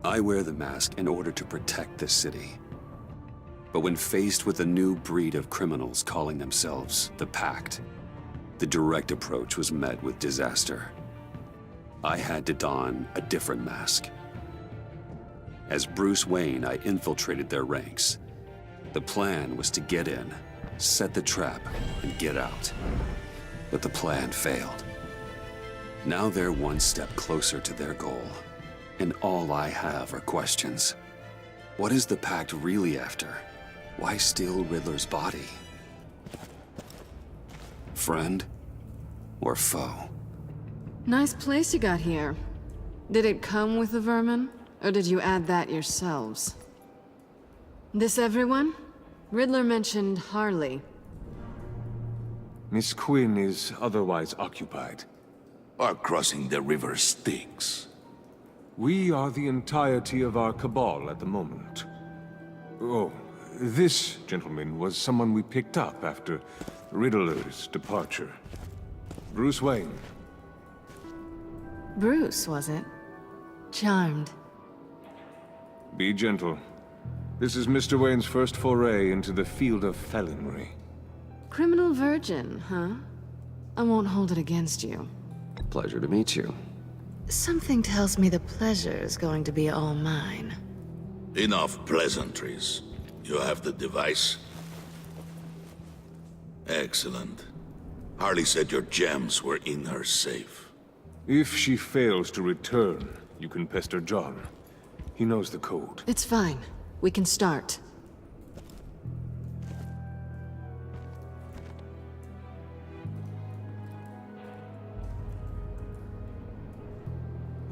I wear the mask in order to protect this city. But when faced with a new breed of criminals calling themselves the Pact, the direct approach was met with disaster. I had to don a different mask. As Bruce Wayne, I infiltrated their ranks. The plan was to get in, set the trap, and get out. But the plan failed. Now they're one step closer to their goal, and all I have are questions. What is the Pact really after? Why steal Riddler's body? Friend or foe? Nice place you got here. Did it come with the vermin, or did you add that yourselves? This everyone? Riddler mentioned Harley. Miss Quinn is otherwise occupied. Are crossing the river Styx. We are the entirety of our cabal at the moment. Oh, this gentleman was someone we picked up after Riddler's departure. Bruce Wayne. Bruce, was it? Charmed. Be gentle. This is Mr. Wayne's first foray into the field of felonry. Criminal virgin, huh? I won't hold it against you. Pleasure to meet you. Something tells me the pleasure is going to be all mine. Enough pleasantries. You have the device? Excellent. Harley said your gems were in her safe. If she fails to return, you can pester John. He knows the code. It's fine. We can start.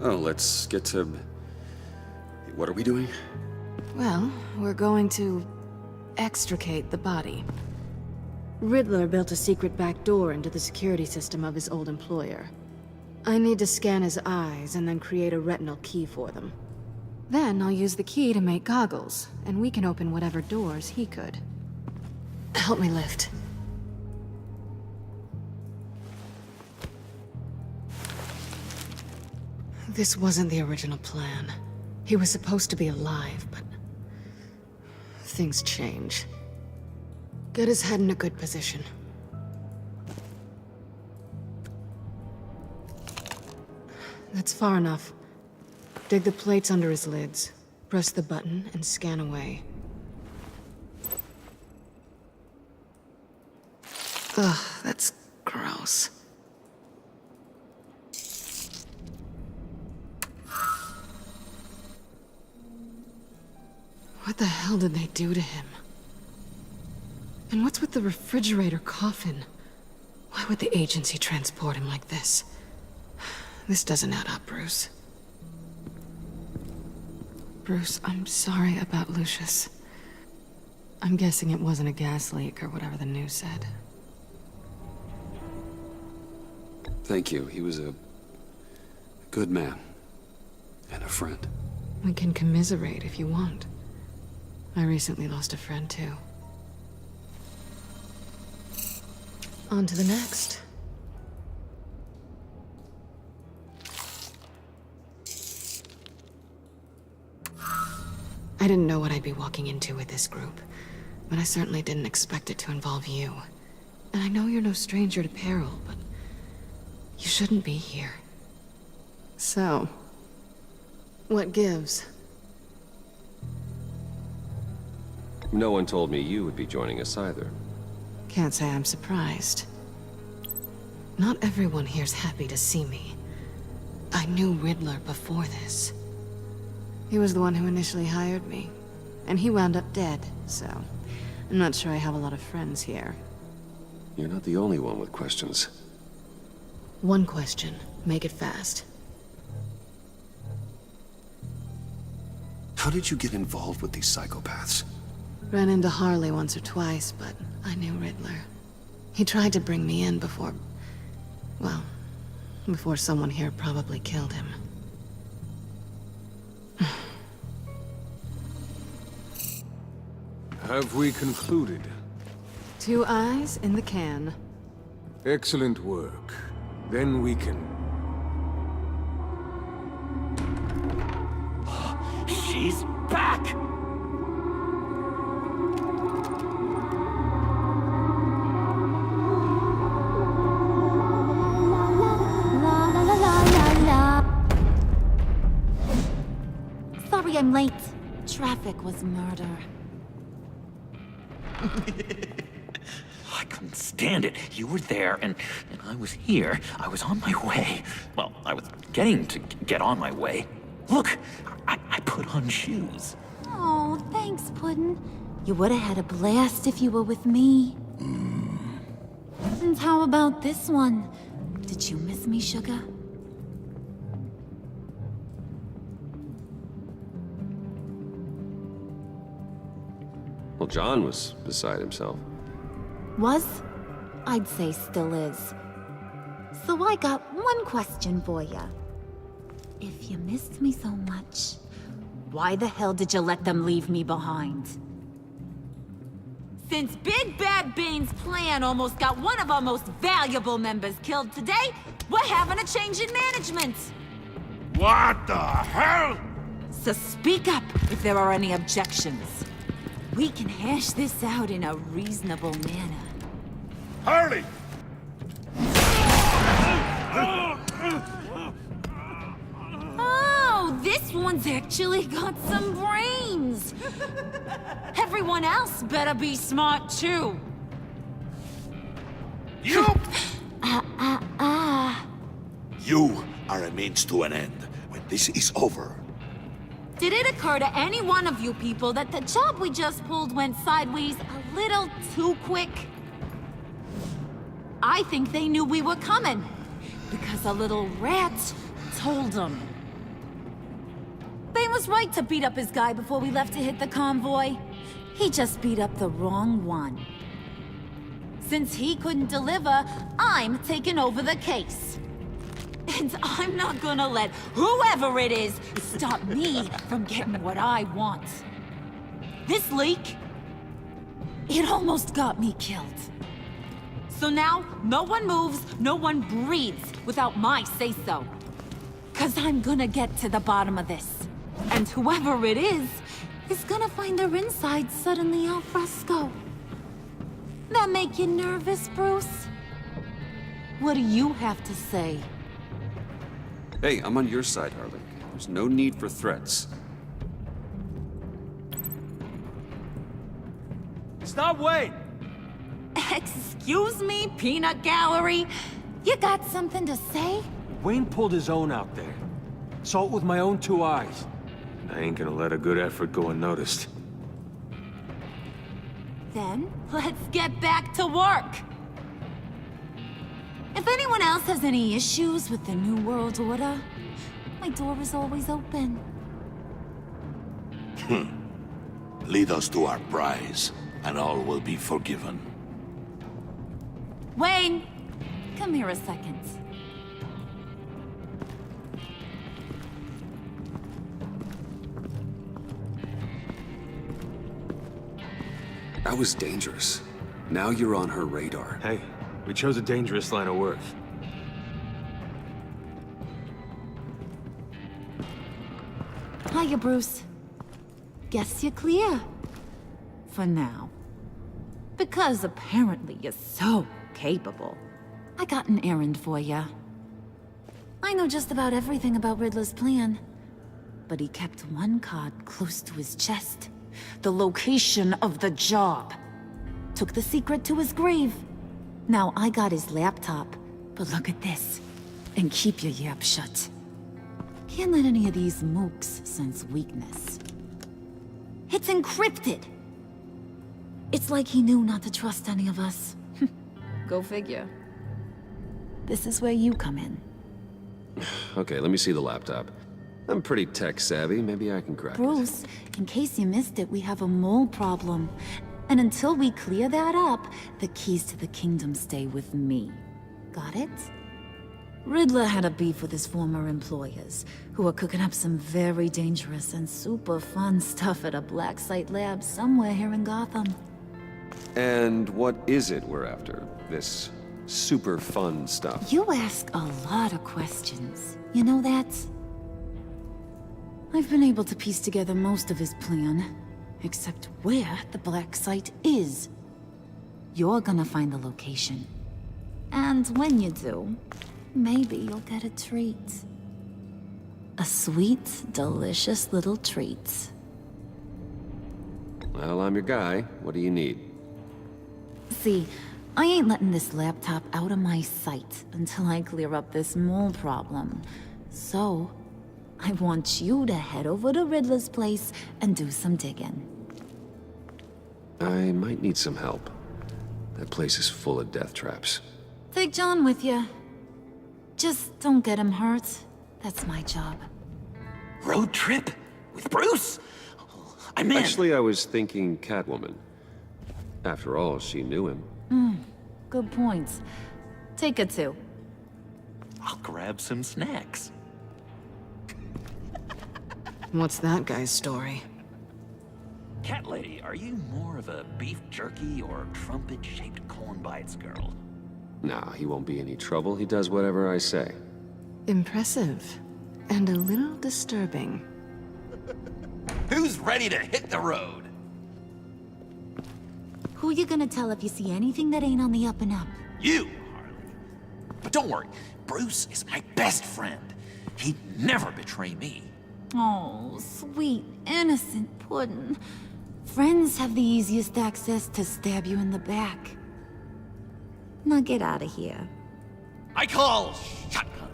Oh, let's get to... What are we doing? Well, we're going to extricate the body. Riddler built a secret back door into the security system of his old employer. I need to scan his eyes and then create a retinal key for them. Then I'll use the key to make goggles, and we can open whatever doors he could. Help me lift. This wasn't the original plan. He was supposed to be alive, but... things change. Get his head in a good position. That's far enough. Dig the plates under his lids. Press the button and scan away. Ugh, that's gross. What the hell did they do to him? And what's with the refrigerator coffin? Why would the agency transport him like this? This doesn't add up, Bruce. Bruce, I'm sorry about Lucius. I'm guessing it wasn't a gas leak or whatever the news said. Thank you. He was a good man. And a friend. We can commiserate if you want. I recently lost a friend, too. On to the next. I didn't know what I'd be walking into with this group, but I certainly didn't expect it to involve you. And I know you're no stranger to peril, but you shouldn't be here. So, what gives? No one told me you would be joining us either. Can't say I'm surprised. Not everyone here's happy to see me. I knew Riddler before this. He was the one who initially hired me, and he wound up dead, so I'm not sure I have a lot of friends here. You're not the only one with questions. One question. Make it fast. How did you get involved with these psychopaths? Ran into Harley once or twice, but I knew Riddler. He tried to bring me in before... well, before someone here probably killed him. Have we concluded? 2 eyes in the can. Excellent work. Then we can... She's back! La la la la la la. Sorry I'm late. Traffic was murder. I couldn't stand it. You were there, and I was here. I was on my way. Well, I was getting to get on my way. Look, I put on shoes. Oh, thanks, Puddin'. You would have had a blast if you were with me. And how about this one? Did you miss me, Sugar? Well, John was beside himself. Was? I'd say still is. So I got one question for ya. If you missed me so much, why the hell did you let them leave me behind? Since Big Bad Bane's plan almost got one of our most valuable members killed today, we're having a change in management. What the hell? So speak up if there are any objections. We can hash this out in a reasonable manner. Harley! Oh, this one's actually got some brains. Everyone else better be smart too. You! You are a means to an end. When this is over, Did it occur to any one of you people that the job we just pulled went sideways a little too quick? I think they knew we were coming, because a little rat told them. Bane was right to beat up his guy before we left to hit the convoy. He just beat up the wrong one. Since he couldn't deliver, I'm taking over the case. And I'm not gonna let whoever it is stop me from getting what I want. This leak, it almost got me killed. So now, no one moves, no one breathes without my say-so. 'Cause I'm gonna get to the bottom of this. And whoever it is gonna find their insides suddenly al fresco. That make you nervous, Bruce? What do you have to say? Hey, I'm on your side, Harley. There's no need for threats. Stop, wait! Excuse me, peanut gallery? You got something to say? Wayne pulled his own out there. Saw it with my own two eyes. I ain't gonna let a good effort go unnoticed. Then, let's get back to work. If anyone else has any issues with the New World Order, my door is always open. lead us to our prize, and all will be forgiven. Wayne, come here a second. That was dangerous. Now you're on her radar. Hey, we chose a dangerous line of work. Hiya, Bruce. Guess you're clear. For now. Because apparently you're so capable. I got an errand for you. I know just about everything about Riddler's plan. But he kept one card close to his chest. The location of the job. Took the secret to his grave. Now I got his laptop. But look at this. And keep your yap shut. Can't let any of these mooks sense weakness. It's encrypted! It's like he knew not to trust any of us. Go figure. This is where you come in. Okay, let me see the laptop. I'm pretty tech savvy. Maybe I can crack it. Bruce, in case you missed it, we have a mole problem. And until we clear that up, the keys to the kingdom stay with me. Got it? Riddler had a beef with his former employers, who were cooking up some very dangerous and super fun stuff at a black site lab somewhere here in Gotham. And what is it we're after? This super fun stuff? You ask a lot of questions. You know that? I've been able to piece together most of his plan, except where the black site is. You're gonna find the location. And when you do, maybe you'll get a treat. A sweet, delicious little treat. Well, I'm your guy. What do you need? See, I ain't letting this laptop out of my sight until I clear up this mole problem. So, I want you to head over to Riddler's place and do some digging. I might need some help. That place is full of death traps. Take John with you. Just don't get him hurt. That's my job. Road trip? With Bruce? I'm in. Actually, I was thinking Catwoman. After all, she knew him. Good points. Take it too. I'll grab some snacks. What's that guy's story? Cat lady, are you more of a beef jerky or trumpet-shaped corn bites girl? Nah, he won't be any trouble. He does whatever I say. Impressive. And a little disturbing. Who's ready to hit the road? Who you gonna tell if you see anything that ain't on the up and up? You, Harley. But don't worry, Bruce is my best friend. He'd never betray me. Oh, sweet, innocent Puddin'. Friends have the easiest access to stab you in the back. Now get out of here. I call shotgun.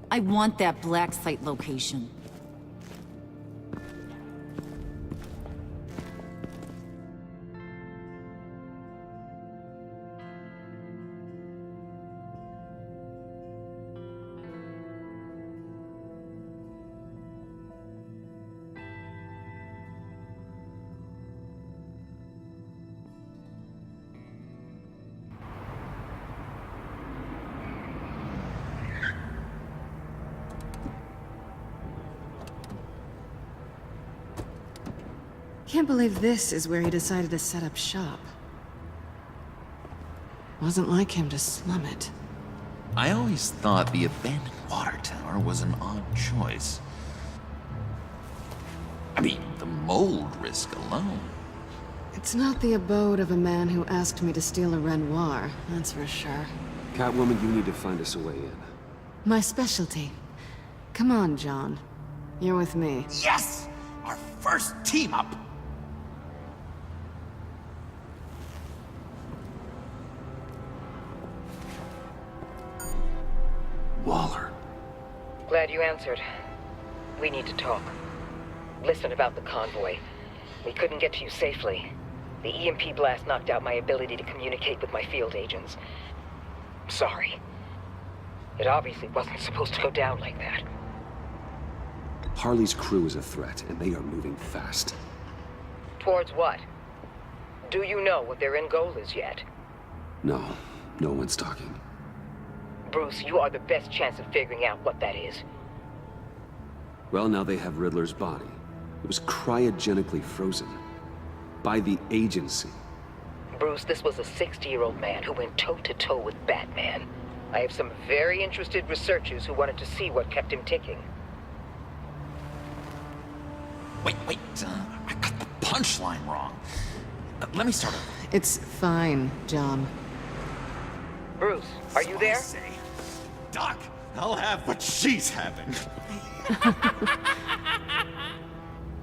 I want that black site location. Can't believe this is where he decided to set up shop. Wasn't like him to slum it. I always thought the abandoned water tower was an odd choice. I mean, the mold risk alone. It's not the abode of a man who asked me to steal a Renoir, that's for sure. Catwoman, you need to find us a way in. My specialty. Come on, John. You're with me. Yes! Our first team up! Waller. Glad you answered. We need to talk. Listen about the convoy. We couldn't get to you safely. The EMP blast knocked out my ability to communicate with my field agents. Sorry. It obviously wasn't supposed to go down like that. Harley's crew is a threat, and they are moving fast. Towards what? Do you know what their end goal is yet? No, no one's talking. Bruce, you are the best chance of figuring out what that is. Well, now they have Riddler's body. It was cryogenically frozen. By the agency. Bruce, this was a 60-year-old man who went toe-to-toe with Batman. I have some very interested researchers who wanted to see what kept him ticking. Wait, I got the punchline wrong. Let me start over. It's fine, John. Bruce, are you there? Say, Doc, I'll have what she's having.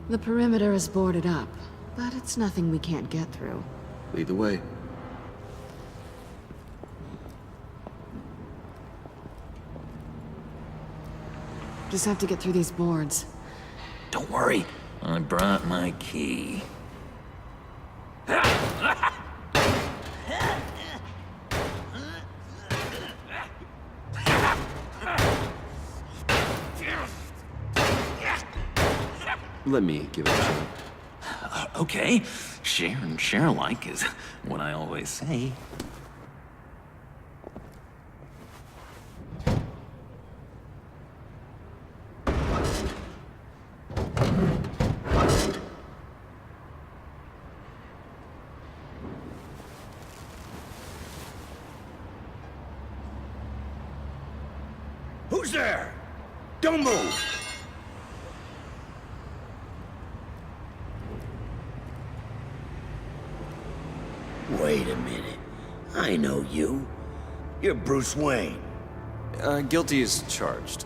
The perimeter is boarded up, but it's nothing we can't get through. Lead the way. Just have to get through these boards. Don't worry, I brought my key. Let me give it a shot. Okay, share and share alike is what I always say. Who's there? Don't move! Wait a minute. I know you. You're Bruce Wayne. Guilty as charged.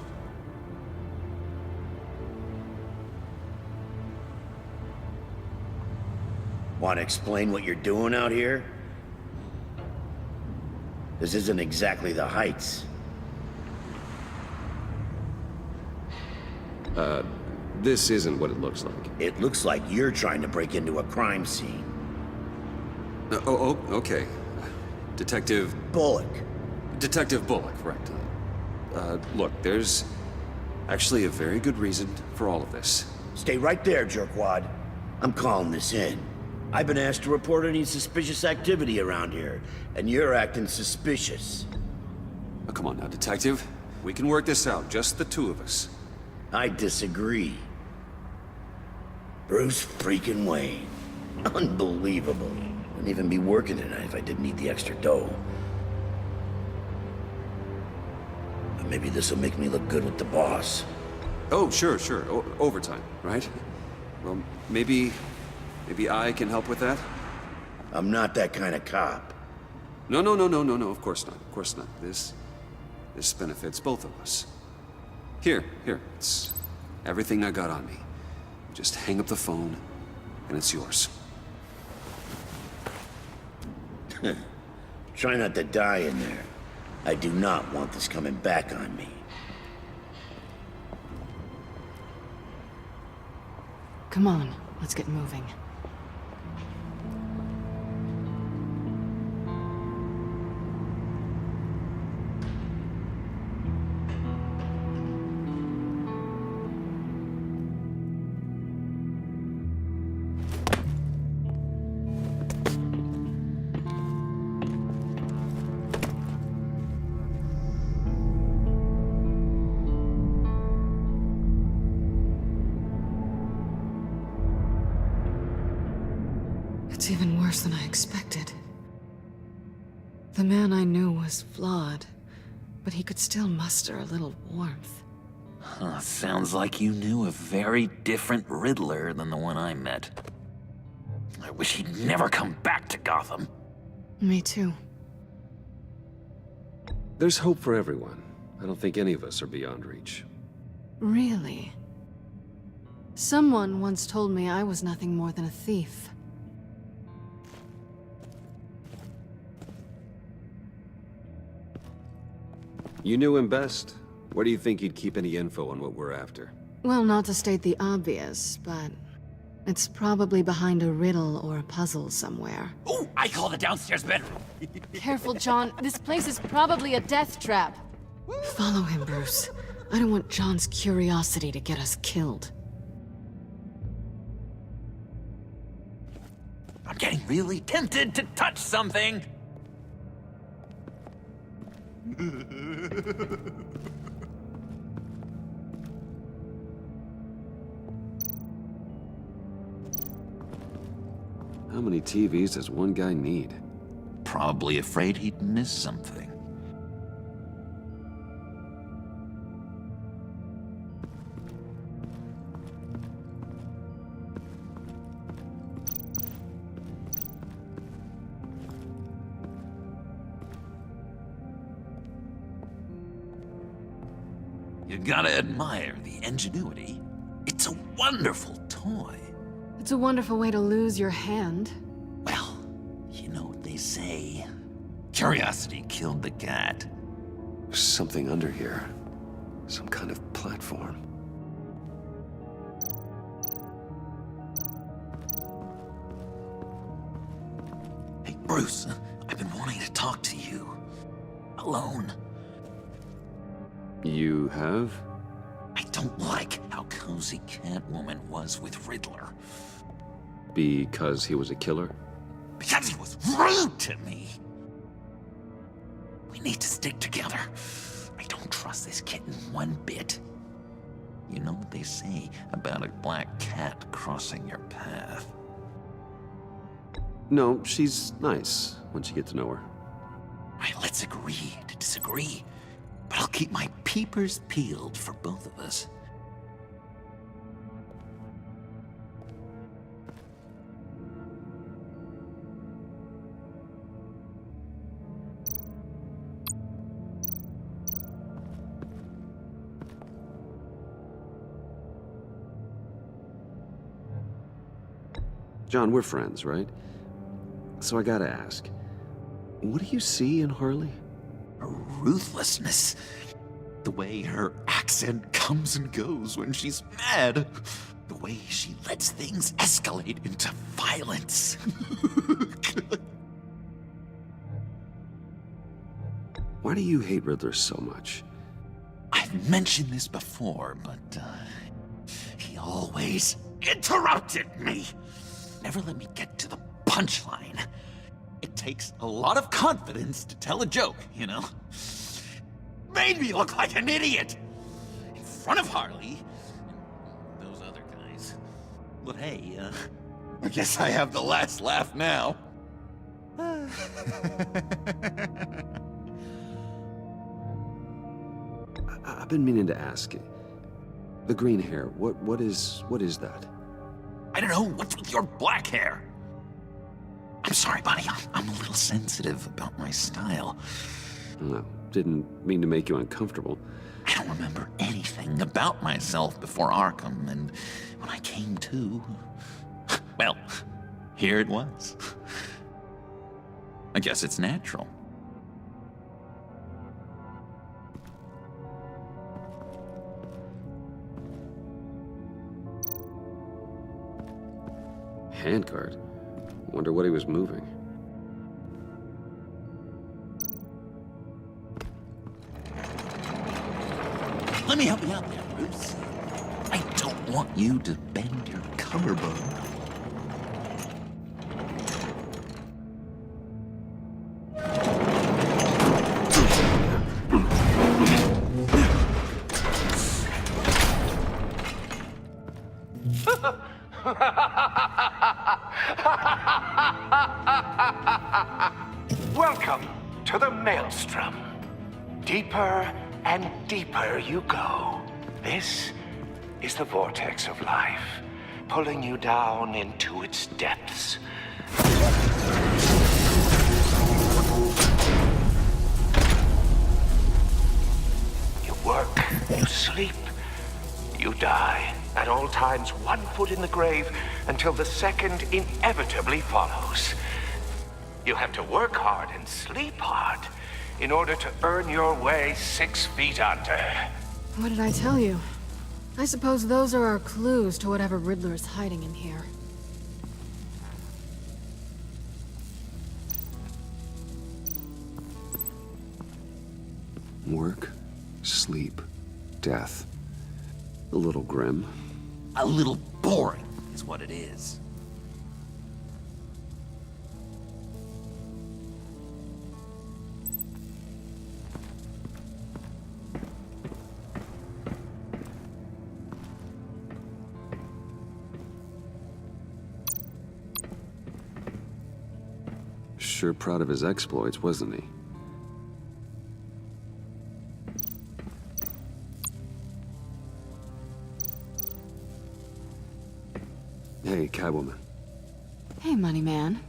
Want to explain what you're doing out here? This isn't exactly the Heights. This isn't what it looks like. It looks like you're trying to break into a crime scene. Okay. Detective Bullock. Bullock, right. Look, there's actually a very good reason for all of this. Stay right there, jerkwad. I'm calling this in. I've been asked to report any suspicious activity around here, and you're acting suspicious. Oh, come on now, Detective. We can work this out, just the two of us. I disagree. Bruce freaking Wayne. Unbelievable. Wouldn't even be working tonight if I didn't need the extra dough. But maybe this'll make me look good with the boss. Oh, sure. Overtime, right? Well, maybe I can help with that? I'm not that kind of cop. No, of course not. This benefits both of us. Here, it's everything I got on me. Just hang up the phone, and it's yours. Try not to die in there. I do not want this coming back on me. Come on, let's get moving. It's even worse than I expected. The man I knew was flawed, but he could still muster a little warmth. Huh, sounds like you knew a very different Riddler than the one I met. I wish he'd never come back to Gotham. Me too. There's hope for everyone. I don't think any of us are beyond reach. Really? Someone once told me I was nothing more than a thief. You knew him best. Where do you think he'd keep any info on what we're after? Well, not to state the obvious, but it's probably behind a riddle or a puzzle somewhere. Oh, I call the downstairs bedroom. Careful, John. This place is probably a death trap. Follow him, Bruce. I don't want John's curiosity to get us killed. I'm getting really tempted to touch something. How many TVs does one guy need? Probably afraid he'd miss something. You gotta admire the ingenuity. It's a wonderful toy. It's a wonderful way to lose your hand. Well, you know what they say. Curiosity killed the cat. There's something under here. Some kind of platform. Hey, Bruce, I've been wanting to talk to you. Alone. You have? I don't like how cozy Catwoman was with Riddler. Because he was a killer? Because he was rude to me. We need to stick together. I don't trust this kitten one bit. You know what they say about a black cat crossing your path? No, she's nice once you get to know her. All right, let's agree to disagree. But I'll keep my peepers peeled for both of us. John, we're friends, right? So I gotta ask, what do you see in Harley? Her ruthlessness. The way her accent comes and goes when she's mad. The way she lets things escalate into violence. Why do you hate Riddler so much? I've mentioned this before, but he always interrupted me. Never let me get to the punchline. It takes a lot of confidence to tell a joke, you know? Made me look like an idiot in front of Harley and those other guys. But hey, I guess I have the last laugh now. I've been meaning to ask you. The green hair, what is that? I don't know, what's with your black hair? I'm sorry, buddy, I'm a little sensitive about my style. No, didn't mean to make you uncomfortable. I don't remember anything about myself before Arkham, and when I came to, well, here it was. I guess it's natural. Handcart? Wonder what he was moving. Let me help you out there, Bruce. I don't want you to bend your collarbone. Welcome to the Maelstrom. Deeper and deeper you go. This is the vortex of life, pulling you down into its depths. You work, you sleep, you die. At all times, 1 foot in the grave until the second inevitably follows. You have to work hard and sleep hard in order to earn your way 6 feet under. What did I tell you? I suppose those are our clues to whatever Riddler is hiding in here. Work, sleep, death. A little grim. A little boring is what it is. Sure proud of his exploits, wasn't he? Hey, Catwoman. Hey, Money Man.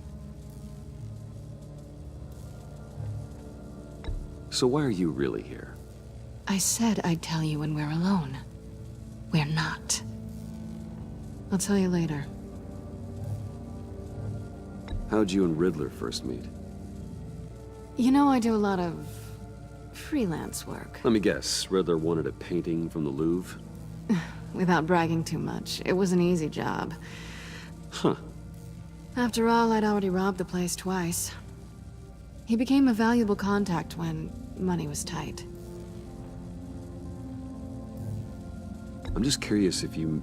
So why are you really here? I said I'd tell you when we're alone. We're not. I'll tell you later. How'd you and Riddler first meet? You know, I do a lot of freelance work. Let me guess, Riddler wanted a painting from the Louvre? Without bragging too much, it was an easy job. Huh. After all, I'd already robbed the place twice. He became a valuable contact when money was tight. I'm just curious if you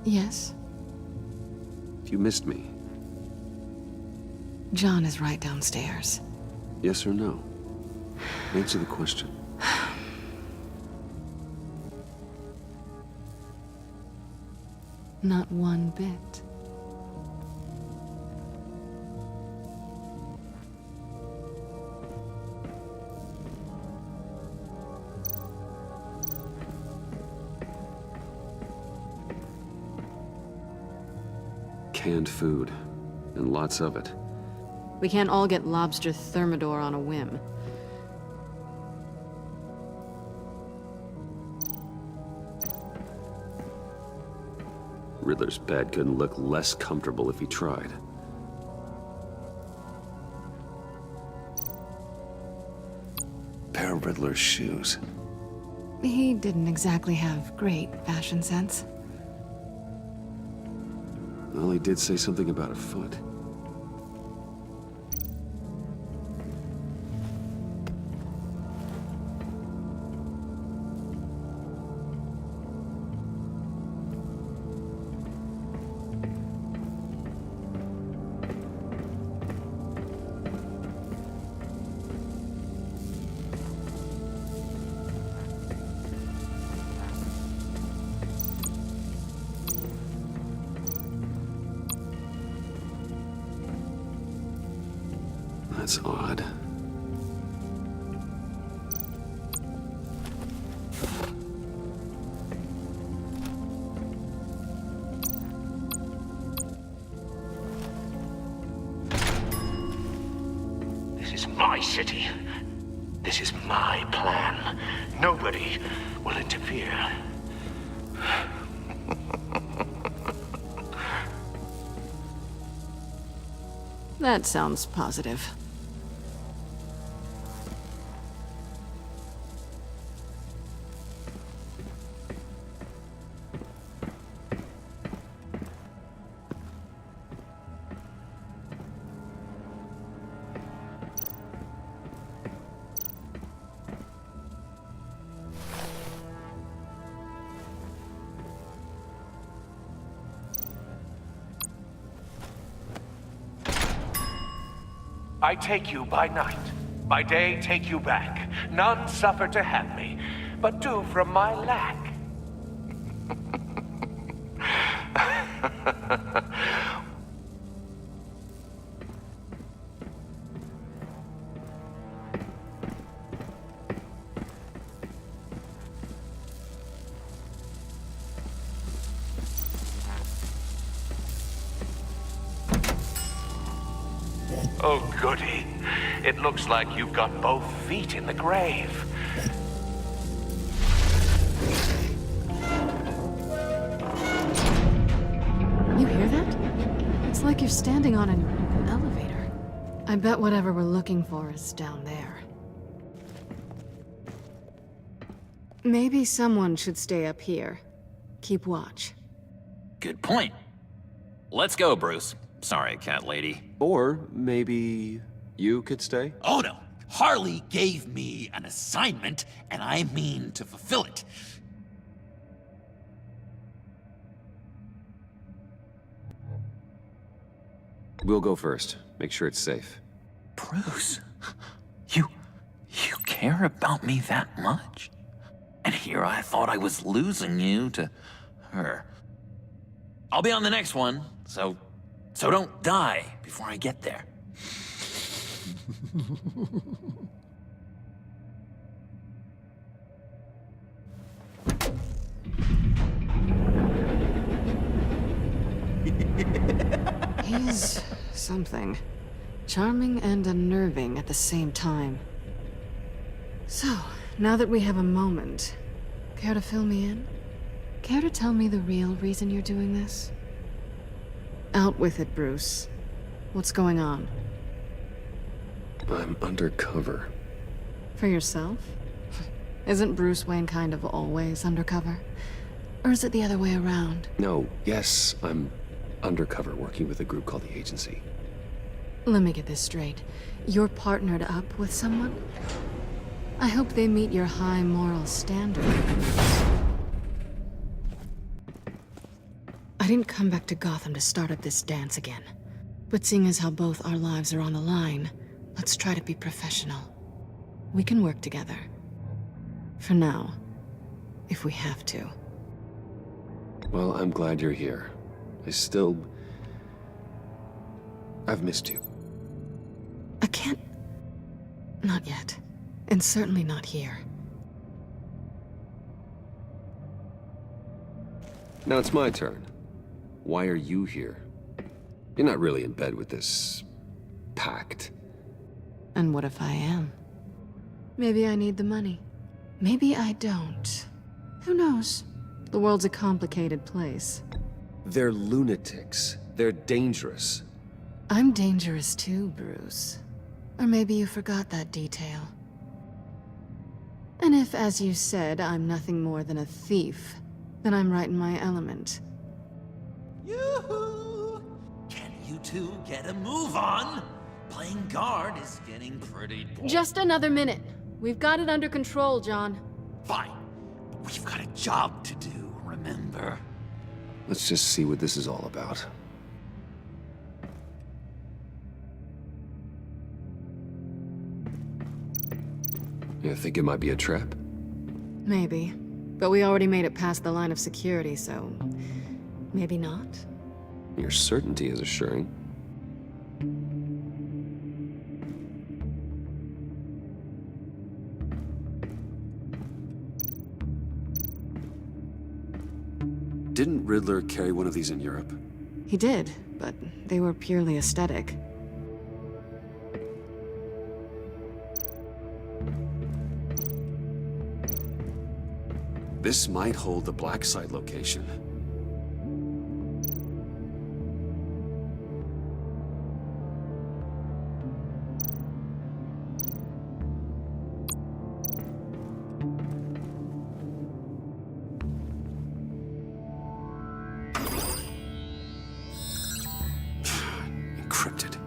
Yes? missed me. John is right downstairs. Yes or no? Answer the question. Not one bit. Canned food. And lots of it. We can't all get lobster thermidor on a whim. Riddler's bed couldn't look less comfortable if he tried. Pair of Riddler's shoes. He didn't exactly have great fashion sense. Well, he did say something about a foot. That's odd. This is my city. This is my plan. Nobody will interfere. That sounds positive. I take you by night. By day, take you back. None suffer to have me, but do from my lack. Oh, goody. It looks like you've got both feet in the grave. You hear that? It's like you're standing on an elevator. I bet whatever we're looking for is down there. Maybe someone should stay up here. Keep watch. Good point. Let's go, Bruce. Sorry, cat lady. Or maybe you could stay? Oh no! Harley gave me an assignment, and I mean to fulfill it. We'll go first. Make sure it's safe. Bruce, you care about me that much? And here I thought I was losing you to her. I'll be on the next one, so don't die before I get there. He's something. Charming and unnerving at the same time. So, now that we have a moment, care to fill me in? Care to tell me the real reason you're doing this? Out with it, Bruce. What's going on? I'm undercover. For yourself? Isn't Bruce Wayne kind of always undercover? Or is it the other way around? No, yes, I'm undercover working with a group called the Agency. Let me get this straight. You're partnered up with someone? I hope they meet your high moral standard. I didn't come back to Gotham to start up this dance again. But seeing as how both our lives are on the line, let's try to be professional. We can work together. For now. If we have to. Well, I'm glad you're here. I've missed you. I can't... Not yet. And certainly not here. Now it's my turn. Why are you here? You're not really in bed with this... pact. And what if I am? Maybe I need the money. Maybe I don't. Who knows? The world's a complicated place. They're lunatics. They're dangerous. I'm dangerous too, Bruce. Or maybe you forgot that detail. And if, as you said, I'm nothing more than a thief, then I'm right in my element. Yoo-hoo! Can you two get a move on? Playing guard is getting pretty boring. Just another minute. We've got it under control, John. Fine. But we've got a job to do, remember? Let's just see what this is all about. You think it might be a trap? Maybe. But we already made it past the line of security, so... maybe not? Your certainty is assuring. Didn't Riddler carry one of these in Europe? He did, but they were purely aesthetic. This might hold the black site location. Encrypted.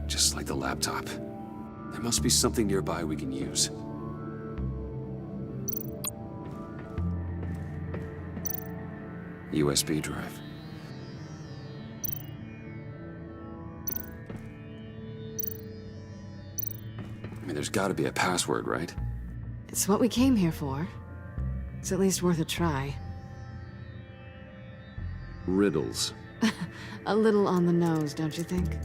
Just like the laptop. There must be something nearby we can use. USB drive. I mean, there's gotta be a password, right? It's what we came here for. It's at least worth a try. Riddles. A little on the nose, don't you think?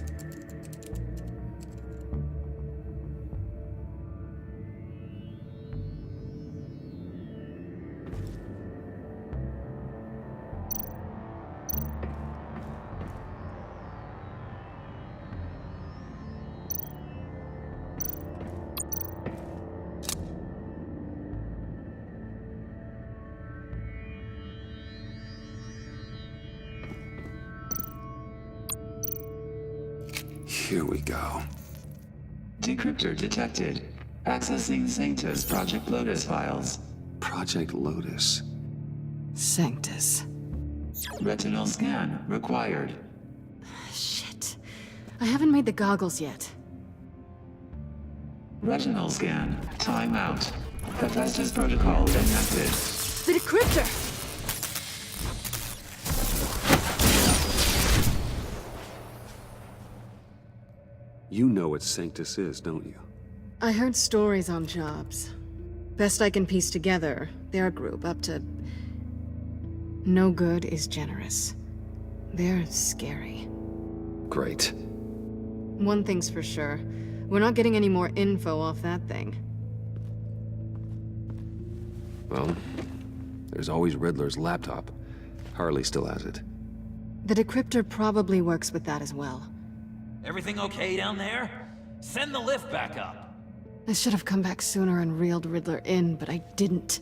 Here we go. Decryptor detected. Accessing Sanctus Project Lotus files. Project Lotus. Sanctus. Retinal scan required. Shit. I haven't made the goggles yet. Retinal scan. Timeout. Hephaestus protocol enacted. The decryptor! You know what Sanctus is, don't you? I heard stories on jobs. Best I can piece together, their group up to... no good is generous. They're scary. Great. One thing's for sure. We're not getting any more info off that thing. Well, there's always Riddler's laptop. Harley still has it. The decryptor probably works with that as well. Everything okay down there? Send the lift back up. I should have come back sooner and reeled Riddler in, but I didn't.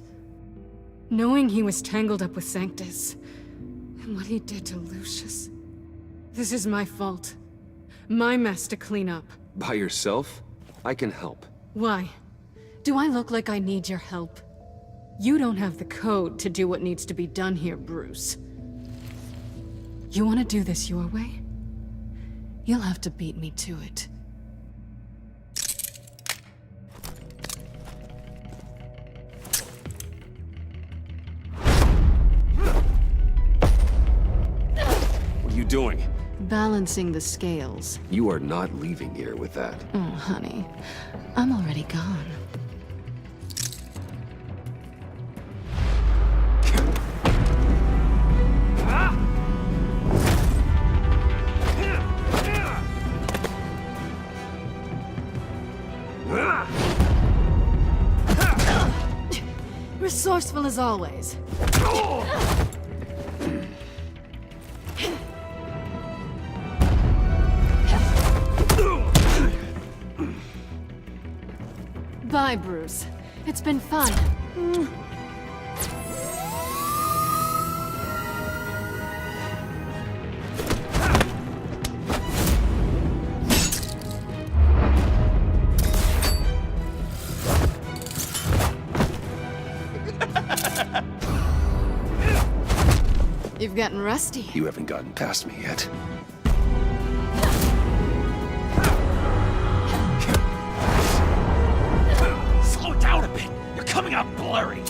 Knowing he was tangled up with Sanctus, and what he did to Lucius. This is my fault. My mess to clean up. By yourself? I can help. Why? Do I look like I need your help? You don't have the code to do what needs to be done here, Bruce. You want to do this your way? You'll have to beat me to it. What are you doing? Balancing the scales. You are not leaving here with that. Oh, honey. I'm already gone. Resourceful as always. Bye, Bruce. It's been fun. you've gotten rusty. You haven't gotten past me yet. Slow down a bit. You're coming out blurry.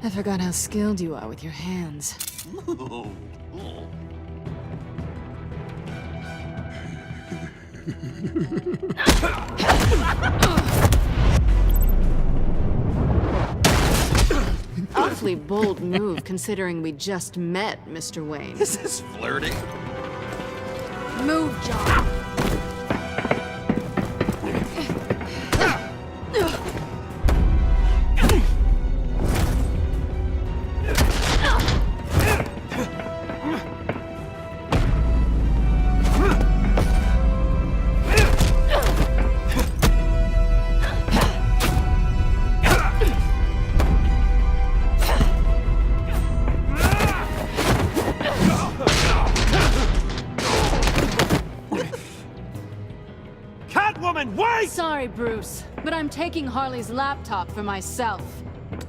I forgot how skilled you are with your hands. Awfully bold move, considering we just met, Mr. Wayne. This is flirting. Move, John. Sorry, Bruce, but I'm taking Harley's laptop for myself.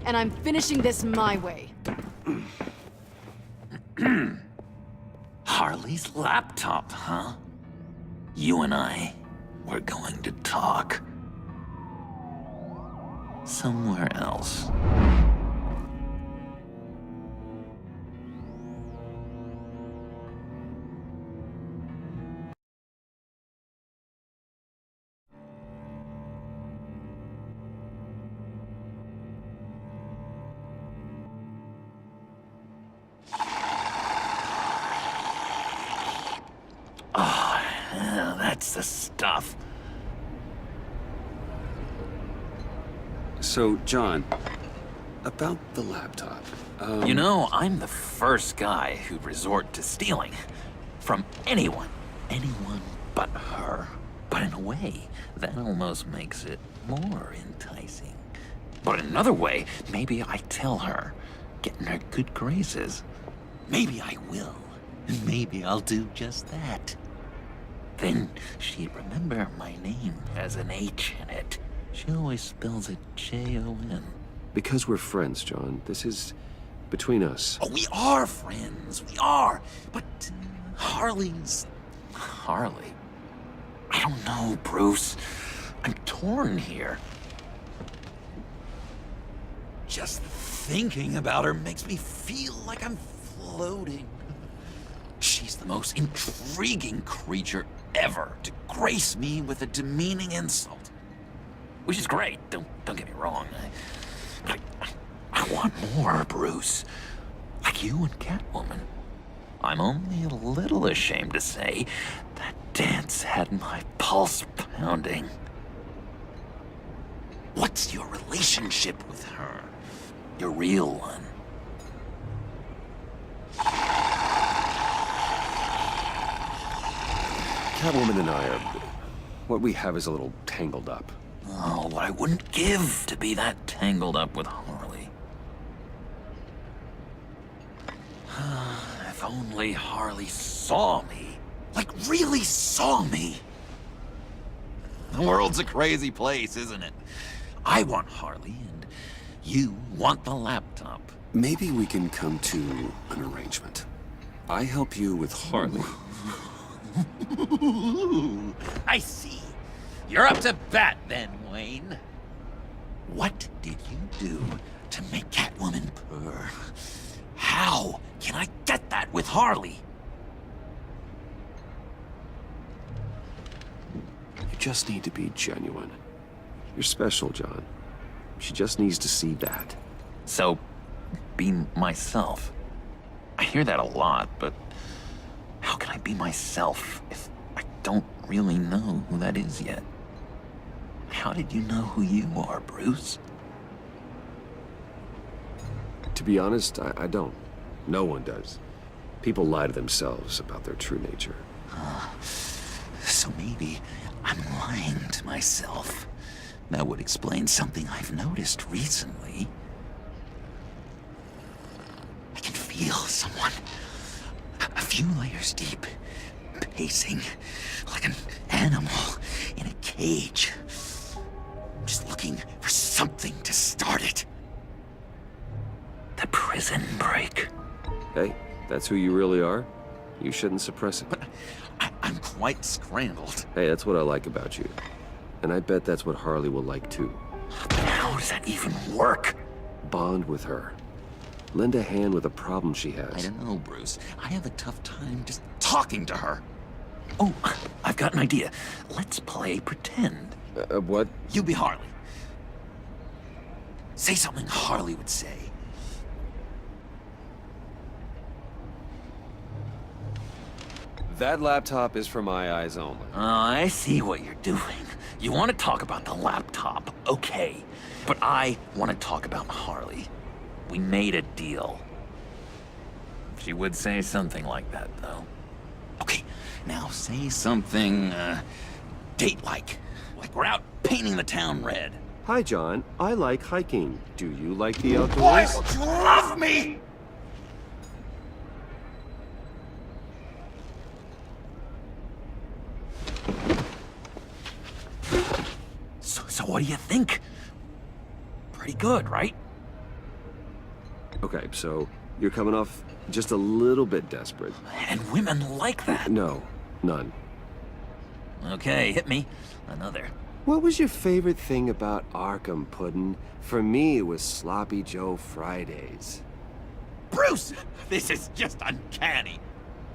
And I'm finishing this my way. Harley's laptop, huh? You and I, we're going to talk. Somewhere else. That's the stuff. So, John, about the laptop. You know, I'm the first guy who'd resort to stealing. From anyone. Anyone but her. But in a way, that almost makes it more enticing. But in another way, maybe I tell her, get in her good graces. Maybe I will. And maybe I'll do just that. Then she'd remember my name has an H in it. She always spells it J-O-N. Because we're friends, John. This is between us. Oh, we are friends. We are. But Harley's... Harley. I don't know, Bruce. I'm torn here. Just thinking about her makes me feel like I'm floating. She's the most intriguing creature ever to grace me with a demeaning insult. Which is great, don't get me wrong. I want more, Bruce. Like you and Catwoman. I'm only a little ashamed to say that dance had my pulse pounding. What's your relationship with her? Your real one? Catwoman and I are... what we have is a little tangled up. Oh, what I wouldn't give to be that tangled up with Harley. If only Harley saw me. Like, really saw me. The world's a crazy place, isn't it? I want Harley, and you want the laptop. Maybe we can come to an arrangement. I help you with Harley. I see. You're up to bat then, Wayne. What did you do to make Catwoman purr? How can I get that with Harley? You just need to be genuine. You're special, John. She just needs to see that. So, be myself. I hear that a lot, but how can I be myself if I don't really know who that is yet? How did you know who you are, Bruce? To be honest, I don't. No one does. People lie to themselves about their true nature. So maybe I'm lying to myself. That would explain something I've noticed recently. feel someone a few layers deep, pacing like an animal in a cage. Just looking for something to start it. The prison break. Hey, that's who you really are? You shouldn't suppress it. But I'm quite scrambled. Hey, that's what I like about you. And I bet that's what Harley will like too. But how does that even work? Bond with her. Lend a hand with a problem she has. I don't know, Bruce. I have a tough time just talking to her. Oh, I've got an idea. Let's play pretend. What? You be Harley. Say something Harley would say. That laptop is for my eyes only. I see what you're doing. You want to talk about the laptop, okay. But I want to talk about Harley. We made a deal. She would say something like that, though. Okay, now say something, date-like. Like we're out painting the town red. Hi, John. I like hiking. Do you like the Why outdoors? don't you love me? So what do you think? Pretty good, right? Okay, so you're coming off just a little bit desperate. And women like that. No, none. Okay, hit me. Another. What was your favorite thing about Arkham, Puddin'? For me, it was Sloppy Joe Fridays. Bruce! This is just uncanny.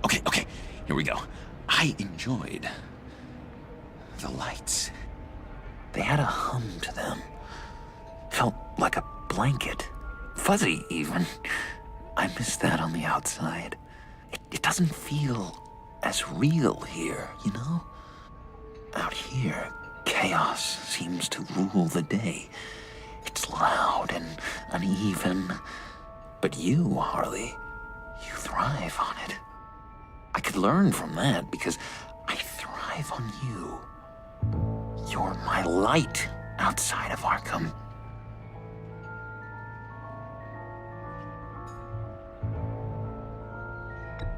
Okay, here we go. I enjoyed the lights. They had a hum to them. Felt like a blanket. Fuzzy, even. I miss that on the outside. It doesn't feel as real here, you know? Out here, chaos seems to rule the day. It's loud and uneven. But you, Harley, you thrive on it. I could learn from that because I thrive on you. You're my light outside of Arkham.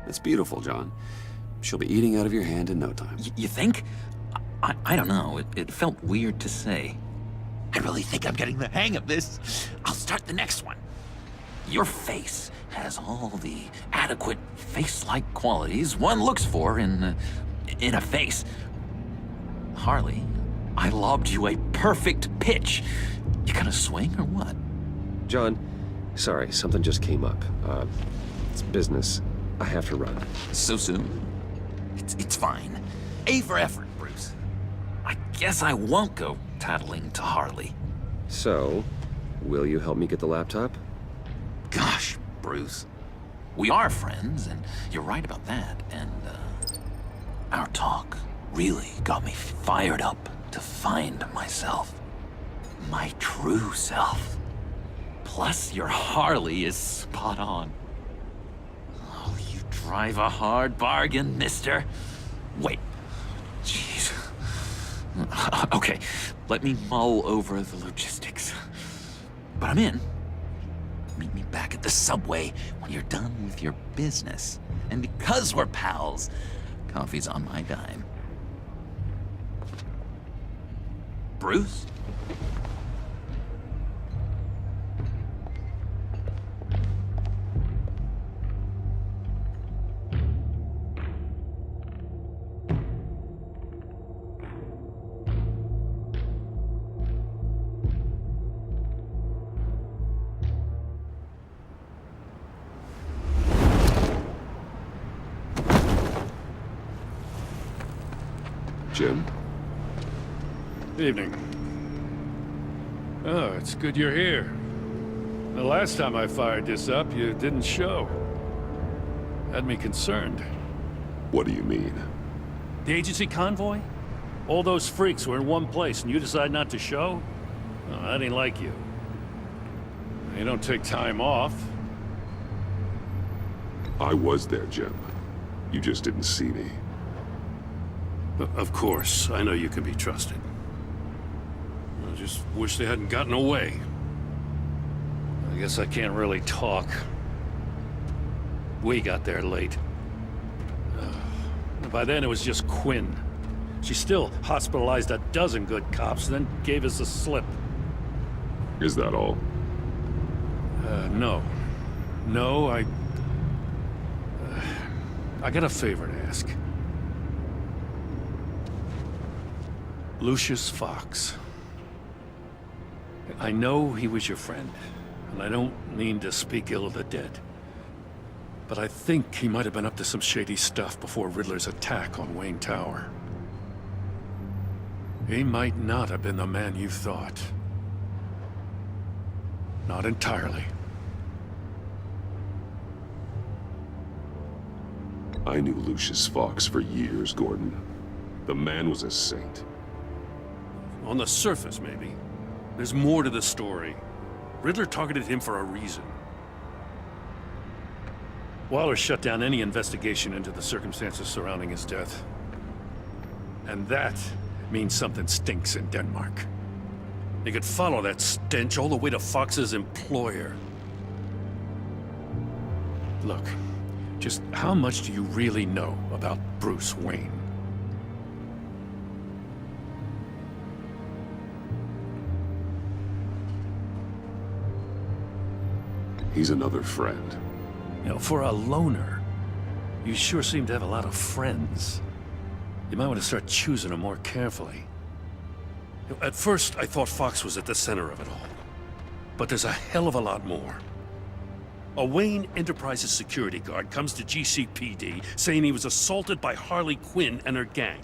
It's beautiful, John. She'll be eating out of your hand in no time. You think? I don't know. It felt weird to say. I really think I'm getting the hang of this. I'll start the next one. Your face has all the adequate face-like qualities one looks for in a face. Harley, I lobbed you a perfect pitch. You gonna swing or what? John, sorry, something just came up. It's business. I have to run. So soon? It's fine. A for effort, Bruce. I guess I won't go tattling to Harley. So, will you help me get the laptop? Gosh, Bruce. We are friends, and you're right about that. And, our talk really got me fired up to find myself. My true self. Plus, your Harley is spot on. Oh, you drive a hard bargain, mister. Wait. Jeez. Okay, let me mull over the logistics. But I'm in. Meet me back at the subway when you're done with your business. And because we're pals, coffee's on my dime. Bruce? Jim? Evening. Oh, it's good you're here. The last time I fired this up, you didn't show. Had me concerned. What do you mean? The agency convoy? All those freaks were in one place and you decide not to show? Oh, that ain't like you. You don't take time off. I was there, Jim. You just didn't see me. Of course, I know you can be trusted. I just wish they hadn't gotten away. I guess I can't really talk. We got there late. By then it was just Quinn. She still hospitalized a dozen good cops, then gave us the slip. Is that all? No. No, I got a favor to ask. Lucius Fox. I know he was your friend, and I don't mean to speak ill of the dead. But I think he might have been up to some shady stuff before Riddler's attack on Wayne Tower. He might not have been the man you thought. Not entirely. I knew Lucius Fox for years, Gordon. The man was a saint. On the surface, maybe. There's more to the story. Riddler targeted him for a reason. Waller shut down any investigation into the circumstances surrounding his death. And that means something stinks in Denmark. You could follow that stench all the way to Fox's employer. Look, just how much do you really know about Bruce Wayne? He's another friend. You know, for a loner, you sure seem to have a lot of friends. You might want to start choosing them more carefully. You know, at first, I thought Fox was at the center of it all. But there's a hell of a lot more. A Wayne Enterprises security guard comes to GCPD saying he was assaulted by Harley Quinn and her gang.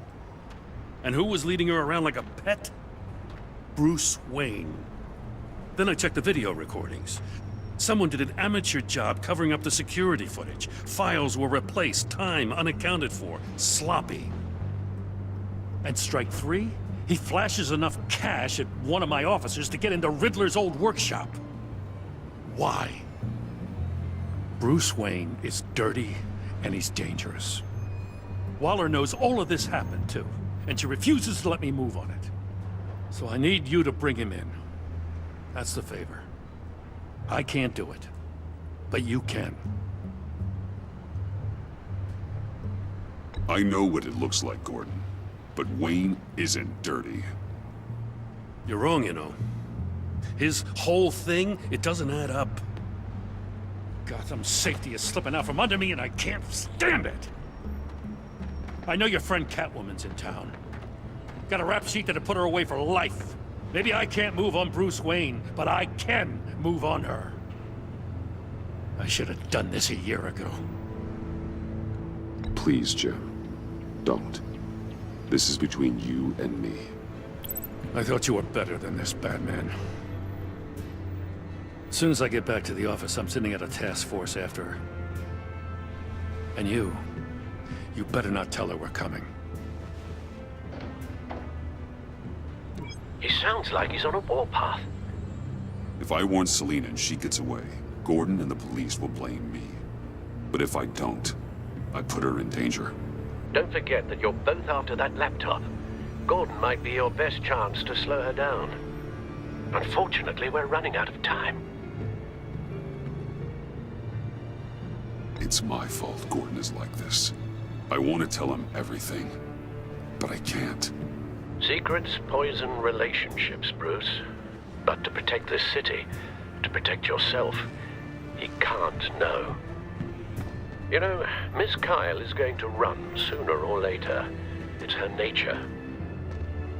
And who was leading her around like a pet? Bruce Wayne. Then I checked the video recordings. Someone did an amateur job covering up the security footage. Files were replaced, time unaccounted for, sloppy. And strike three? He flashes enough cash at one of my officers to get into Riddler's old workshop. Why? Bruce Wayne is dirty and he's dangerous. Waller knows all of this happened too, and she refuses to let me move on it. So I need you to bring him in. That's the favor. I can't do it, but you can. I know what it looks like, Gordon. But Wayne isn't dirty. You're wrong, you know. His whole thing, it doesn't add up. Gotham's safety is slipping out from under me and I can't stand it. I know your friend Catwoman's in town. Got a rap sheet that'd put her away for life. Maybe I can't move on Bruce Wayne, but I can move on her. I should have done this a year ago. Please, Jim. Don't. This is between you and me. I thought you were better than this, Batman. As soon as I get back to the office, I'm sending out a task force after her. And you better not tell her we're coming. He sounds like he's on a warpath. If I warn Selina and she gets away, Gordon and the police will blame me. But if I don't, I put her in danger. Don't forget that you're both after that laptop. Gordon might be your best chance to slow her down. Unfortunately, we're running out of time. It's my fault Gordon is like this. I want to tell him everything, but I can't. Secrets poison relationships, Bruce. But to protect this city, to protect yourself, he can't know. You know, Miss Kyle is going to run sooner or later. It's her nature.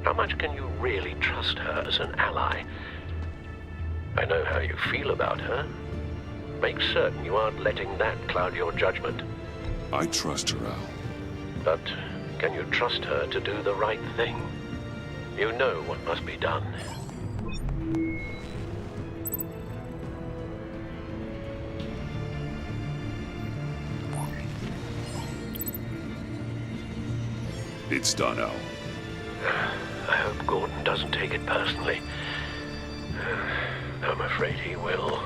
How much can you really trust her as an ally? I know how you feel about her. Make certain you aren't letting that cloud your judgment. I trust her, Al. But can you trust her to do the right thing? You know what must be done. It's done, Al. I hope Gordon doesn't take it personally. I'm afraid he will.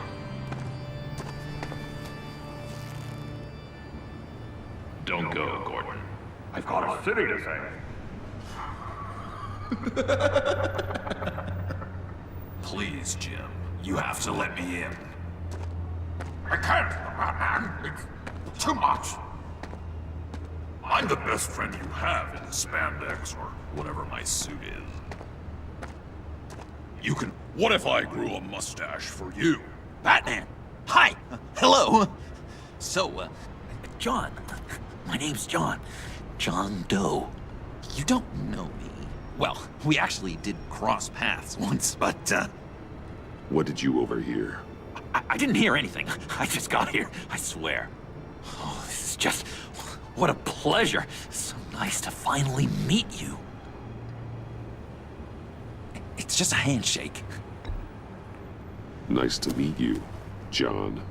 Don't go, Gordon. I've got a city to save. Please, Jim. You have to let me in. I can't. Too much! I'm the best friend you have in the spandex, or whatever my suit is. You can... What if I grew a mustache for you? Batman! Hi! Hello! So, John. My name's John. John Doe. You don't know me. Well, we actually did cross paths once, but, What did you overhear? I didn't hear anything. I just got here, I swear. Oh, this is just... What a pleasure. So nice to finally meet you. It's just a handshake. Nice to meet you, John.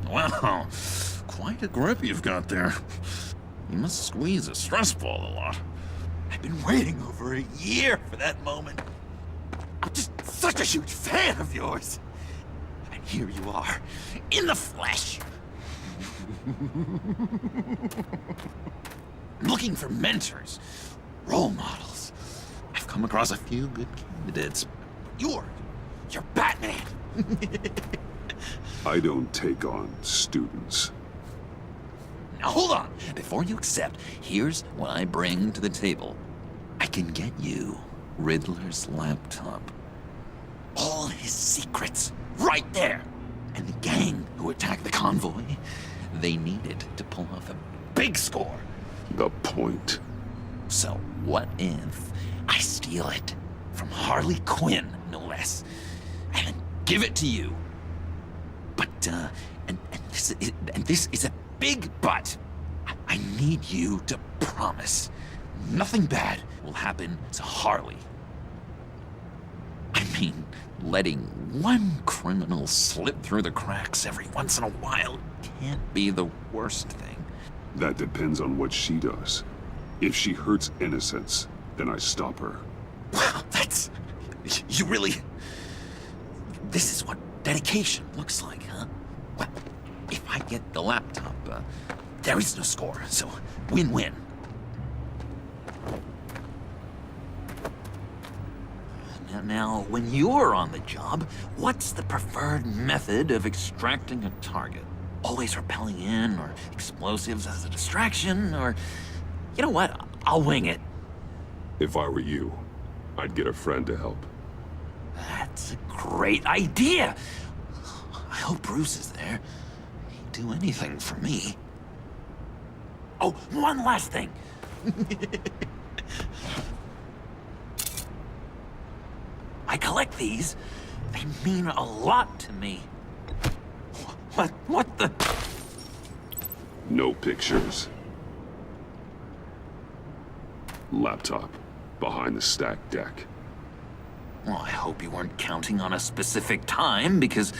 Wow, quite a grip you've got there. You must squeeze a stress ball a lot. I've been waiting over a year for that moment. I'm just such a huge fan of yours. And here you are, in the flesh. I'm looking for mentors, role models. I've come across a few good candidates. You're Batman. I don't take on students. Now hold on. Before you accept, here's what I bring to the table. I can get you Riddler's laptop. All his secrets, right there. And the gang who attacked the convoy, they needed to pull off a big score. The point. So what if I steal it from Harley Quinn, no less, and then give it to you? But, and this is a big but. I need you to promise nothing bad will happen to Harley. I mean, letting one criminal slip through the cracks every once in a while can't be the worst thing. That depends on what she does. If she hurts innocents, then I stop her. Wow, that's... You really... This is what dedication looks like, huh? Well, if I get the laptop, there is no score, so win-win. Now, when you're on the job, what's the preferred method of extracting a target? Always rappelling in, or explosives as a distraction, or... You know what? I'll wing it. If I were you, I'd get a friend to help. That's a great idea! I hope Bruce is there. He'd do anything for me. Oh, one last thing! I collect these. They mean a lot to me. What the... No pictures. Laptop. Behind the stacked deck. Well, I hope you weren't counting on a specific time, because,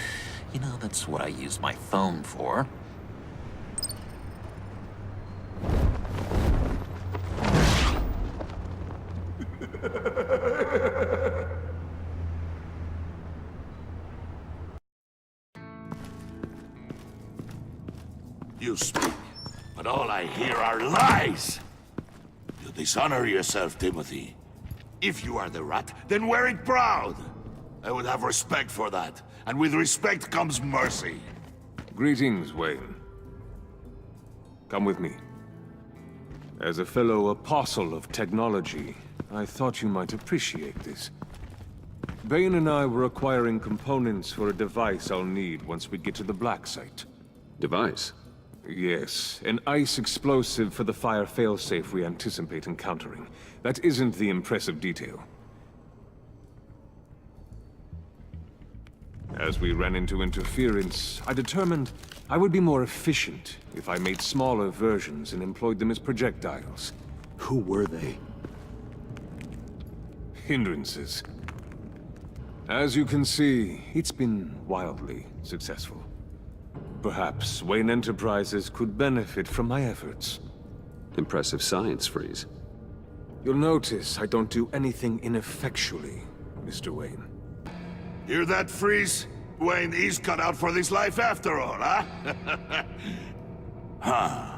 you know, that's what I use my phone for. You speak, but all I hear are lies! You dishonor yourself, Timothy. If you are the rat, then wear it proud! I would have respect for that, and with respect comes mercy. Greetings, Wayne. Come with me. As a fellow apostle of technology, I thought you might appreciate this. Bane and I were acquiring components for a device I'll need once we get to the Black Site. Device? Yes, an ice explosive for the fire failsafe we anticipate encountering. That isn't the impressive detail. As we ran into interference, I determined I would be more efficient if I made smaller versions and employed them as projectiles. Who were they? Hindrances. As you can see, it's been wildly successful. Perhaps Wayne Enterprises could benefit from my efforts. Impressive science, Freeze. You'll notice I don't do anything ineffectually, Mr. Wayne. Hear that, Freeze? Wayne is cut out for this life after all, huh? Huh.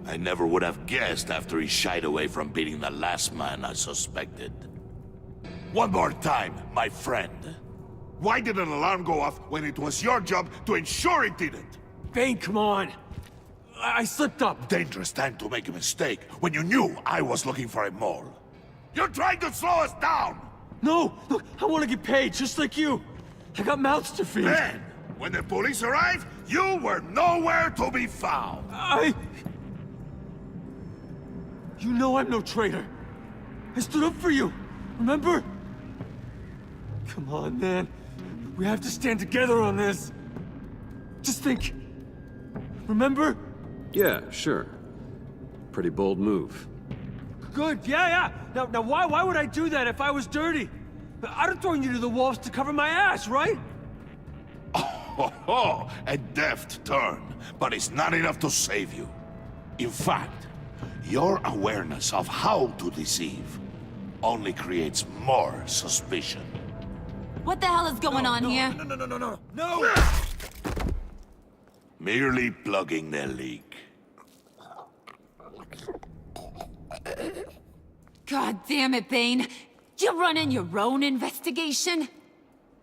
I never would have guessed after he shied away from beating the last man I suspected. One more time, my friend. Why did an alarm go off when it was your job to ensure it didn't? Bane, come on! I slipped up. Dangerous time to make a mistake when you knew I was looking for a mole. You're trying to slow us down! No! Look, I want to get paid, just like you. I got mouths to feed. Then, when the police arrived, you were nowhere to be found. You know I'm no traitor. I stood up for you, remember? Come on, man. We have to stand together on this. Just think. Remember? Yeah, sure. Pretty bold move. Good, yeah. Now why would I do that if I was dirty? I'd have thrown you to the wolves to cover my ass, right? Oh, a deft turn, but it's not enough to save you. In fact, your awareness of how to deceive only creates more suspicion. What the hell is going on here? No! Merely plugging the leak. God damn it, Bane. You're running your own investigation?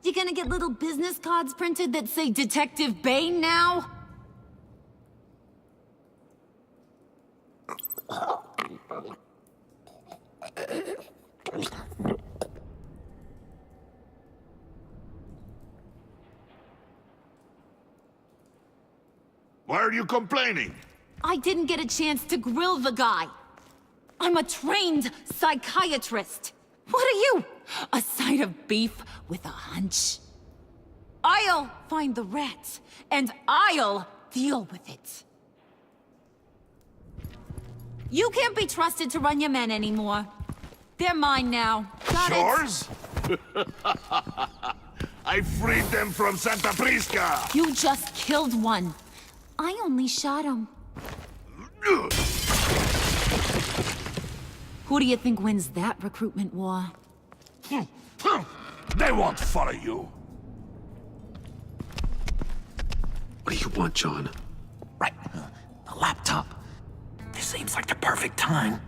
You gonna get little business cards printed that say Detective Bane now? Why are you complaining? I didn't get a chance to grill the guy. I'm a trained psychiatrist. What are you? A side of beef with a hunch? I'll find the rat, and I'll deal with it. You can't be trusted to run your men anymore. They're mine now. Got it? Yours? I freed them from Santa Prisca! You just killed one. I only shot him. Who do you think wins that recruitment war? They won't follow you. What do you want, John? Right, the laptop. This seems like the perfect time.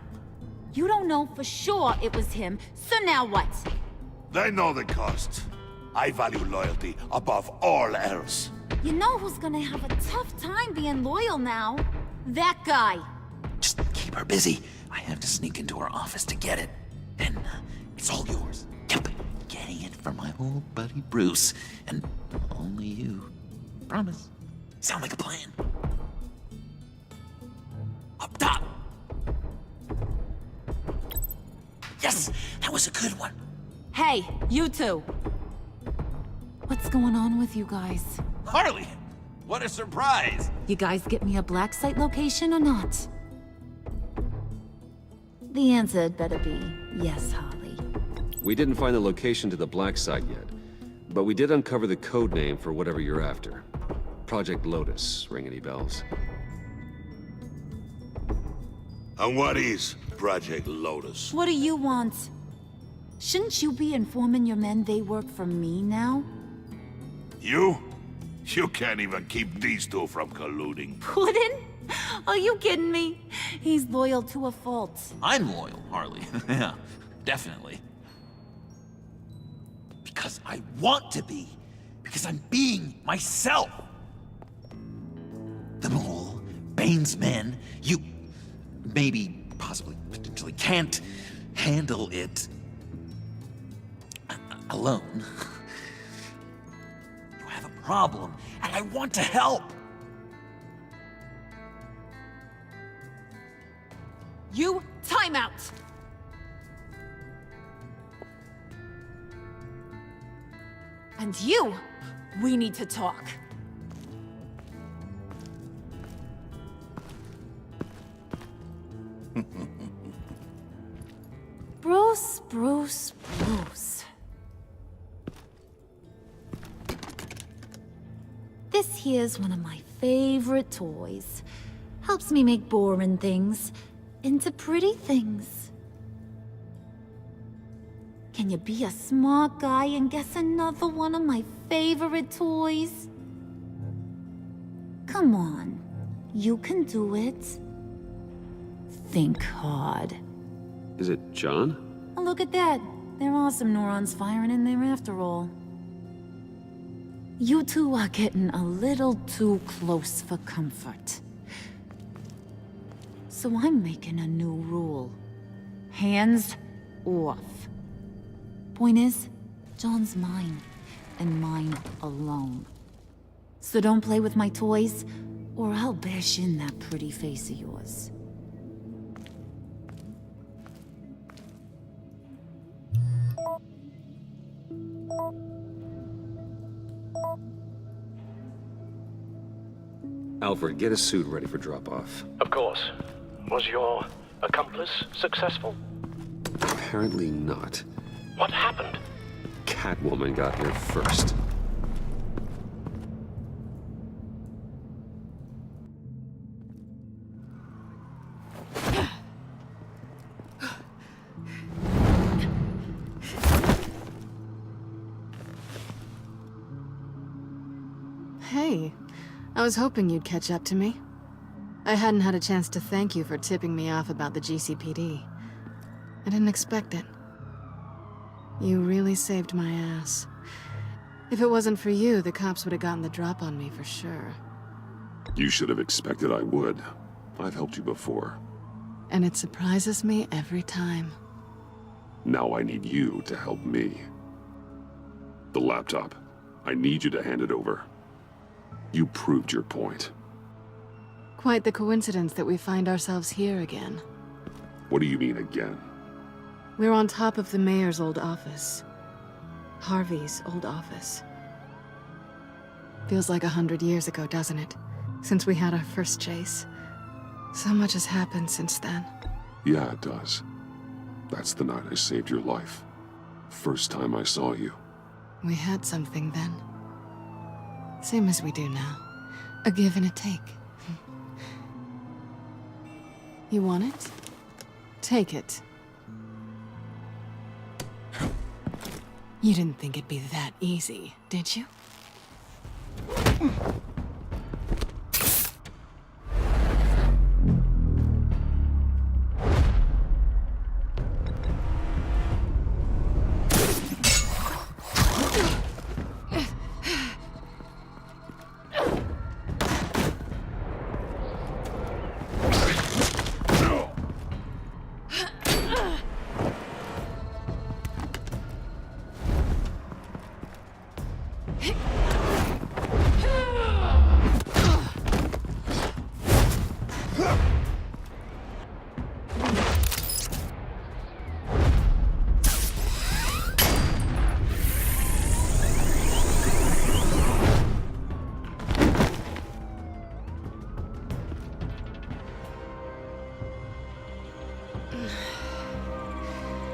You don't know for sure it was him, so now what? They know the cost. I value loyalty above all else. You know who's gonna have a tough time being loyal now? That guy. Just keep her busy. I have to sneak into her office to get it. Then it's all yours. Yep, getting it from my old buddy Bruce, and only you. Promise. Sound like a plan? Up top! Yes, that was a good one. Hey, you two. What's going on with you guys? Harley, what a surprise! You guys get me a black site location or not? The answer had better be yes, Harley. We didn't find the location to the black site yet, but we did uncover the code name for whatever you're after. Project Lotus. Ring any bells? And what is Project Lotus? What do you want? Shouldn't you be informing your men they work for me now? You? You can't even keep these two from colluding. Puddin'? Are you kidding me? He's loyal to a fault. I'm loyal, Harley. Yeah, definitely. Because I want to be. Because I'm being myself. The Mole, Bane's men, you maybe, possibly, potentially can't handle it alone. You have a problem, and I want to help. You, time out! And you, we need to talk. Bruce. This here's one of my favorite toys. Helps me make boring things into pretty things. Can you be a smart guy and guess another one of my favorite toys? Come on, you can do it. Think hard. Is it John? Oh, look at that. There are some neurons firing in there after all. You two are getting a little too close for comfort. So I'm making a new rule. Hands off. Point is, John's mine, and mine alone. So don't play with my toys, or I'll bash in that pretty face of yours. Alfred, get a suit ready for drop-off. Of course. Was your accomplice successful? Apparently not. What happened? Catwoman got here first. Hey, I was hoping you'd catch up to me. I hadn't had a chance to thank you for tipping me off about the GCPD. I didn't expect it. You really saved my ass. If it wasn't for you, the cops would have gotten the drop on me for sure. You should have expected I would. I've helped you before. And it surprises me every time. Now I need you to help me. The laptop. I need you to hand it over. You proved your point. Quite the coincidence that we find ourselves here again. What do you mean again? We're on top of the mayor's old office. Harvey's old office. Feels like 100 years ago, doesn't it? Since we had our first chase. So much has happened since then. Yeah, it does. That's the night I saved your life. First time I saw you. We had something then. Same as we do now. A give and a take. You want it? Take it. You didn't think it'd be that easy, did you?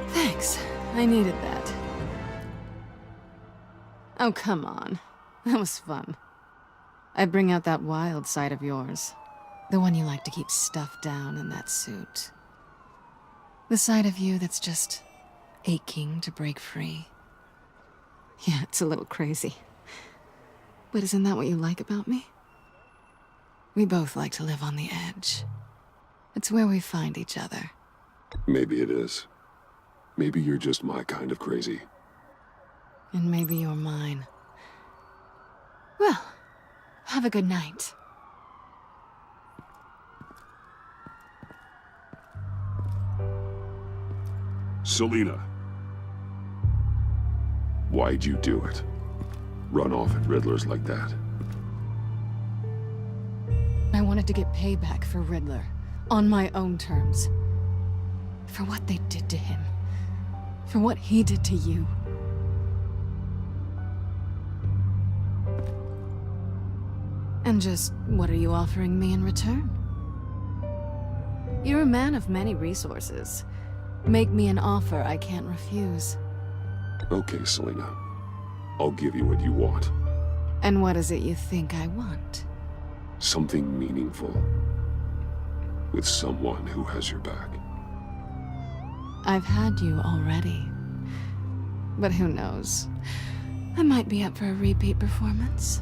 Thanks. I needed that. Oh, come on. That was fun. I bring out that wild side of yours. The one you like to keep stuffed down in that suit. The side of you that's just aching to break free. Yeah, it's a little crazy. But isn't that what you like about me? We both like to live on the edge. It's where we find each other. Maybe it is. Maybe you're just my kind of crazy. And maybe you're mine. Well, have a good night. Selina. Why'd you do it? Run off at Riddlers like that? I wanted to get payback for Riddler. On my own terms. For what they did to him. For what he did to you. And just, what are you offering me in return? You're a man of many resources. Make me an offer I can't refuse. Okay, Selina. I'll give you what you want. And what is it you think I want? Something meaningful. With someone who has your back. I've had you already. But who knows? I might be up for a repeat performance.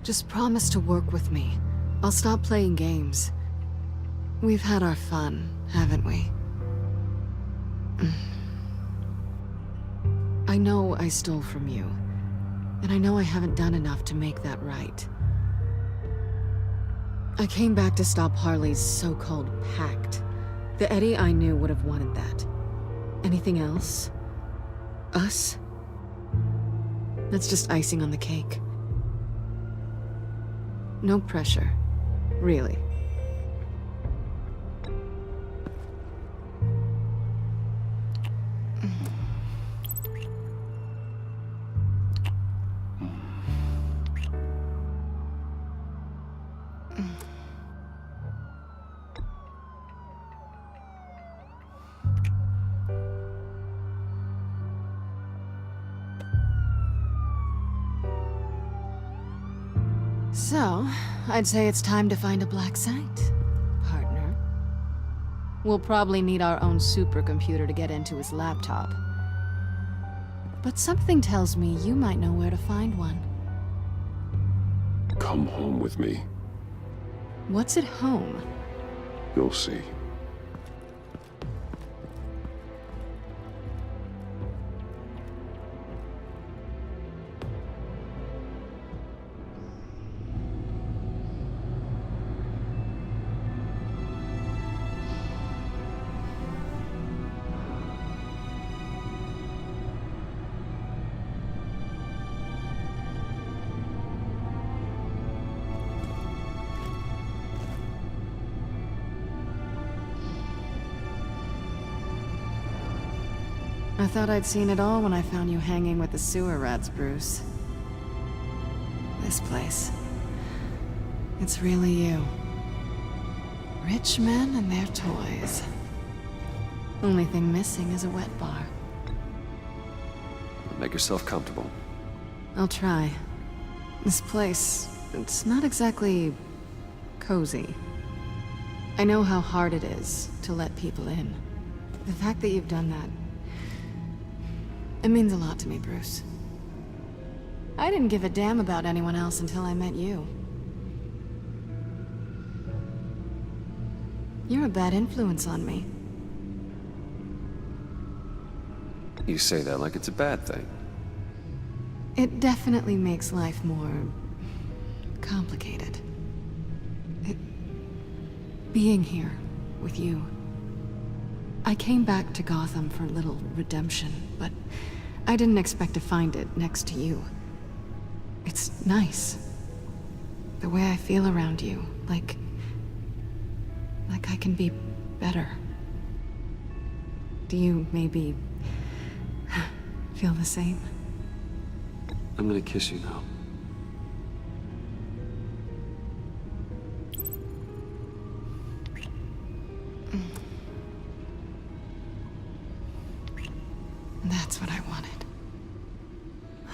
Just promise to work with me. I'll stop playing games. We've had our fun, haven't we? I know I stole from you. And I know I haven't done enough to make that right. I came back to stop Harley's so-called pact. The Eddie I knew would have wanted that. Anything else? Us? That's just icing on the cake. No pressure. Really. So, I'd say it's time to find a black site, partner. We'll probably need our own supercomputer to get into his laptop. But something tells me you might know where to find one. Come home with me. What's at home? You'll see. I thought I'd seen it all when I found you hanging with the sewer rats, Bruce. This place. It's really you. Rich men and their toys. Only thing missing is a wet bar. Make yourself comfortable. I'll try. This place, it's not exactly cozy. I know how hard it is to let people in. The fact that you've done that, it means a lot to me, Bruce. I didn't give a damn about anyone else until I met you. You're a bad influence on me. You say that like it's a bad thing. It definitely makes life more complicated. Being here with you. I came back to Gotham for a little redemption, but I didn't expect to find it next to you. It's nice. The way I feel around you, like I can be better. Do you maybe feel the same? I'm gonna kiss you now. That's what I wanted.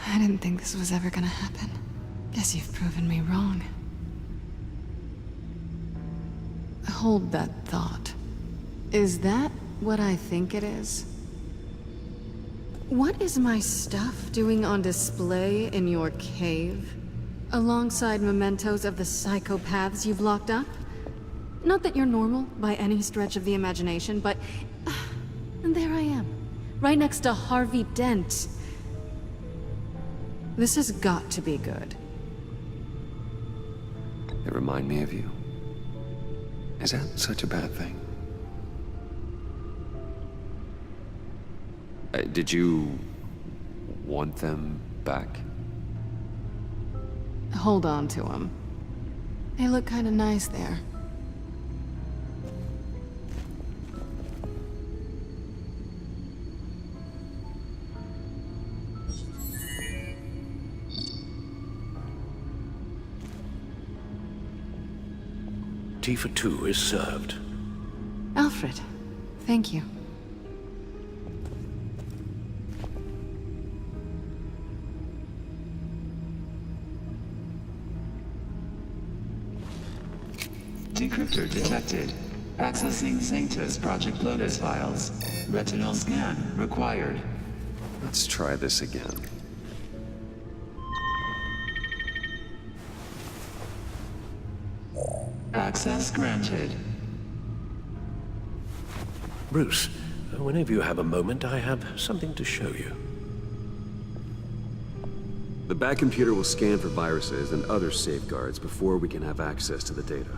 I didn't think this was ever gonna happen. Guess you've proven me wrong. Hold that thought. Is that what I think it is? What is my stuff doing on display in your cave? Alongside mementos of the psychopaths you've locked up? Not that you're normal by any stretch of the imagination, but... and there I am. Right next to Harvey Dent. This has got to be good. They remind me of you. Is that such a bad thing? Did you want them back? Hold on to them. They look kind of nice there. Tea for two is served. Alfred, thank you. Decryptor detected. Accessing Sanctus Project Lotus files. Retinal scan required. Let's try this again. Access granted. Bruce, whenever you have a moment, I have something to show you. The back computer will scan for viruses and other safeguards before we can have access to the data.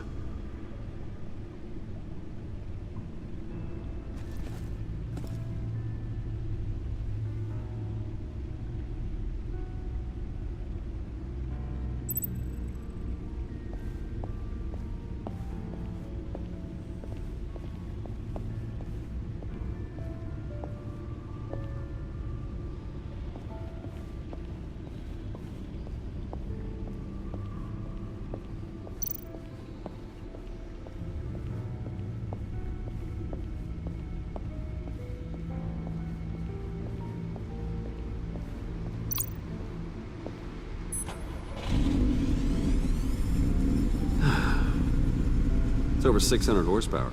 It's over 600 horsepower.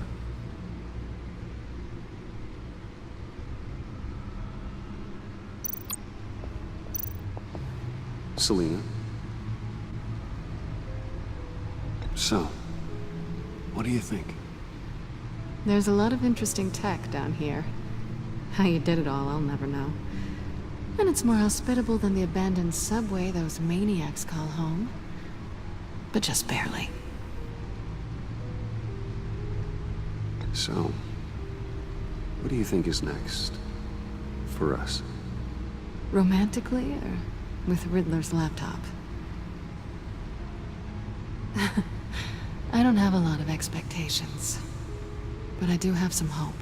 Selena? So, what do you think? There's a lot of interesting tech down here. How you did it all, I'll never know. And it's more hospitable than the abandoned subway those maniacs call home. But just barely. So, what do you think is next? For us? Romantically, or with Riddler's laptop? I don't have a lot of expectations. But I do have some hope.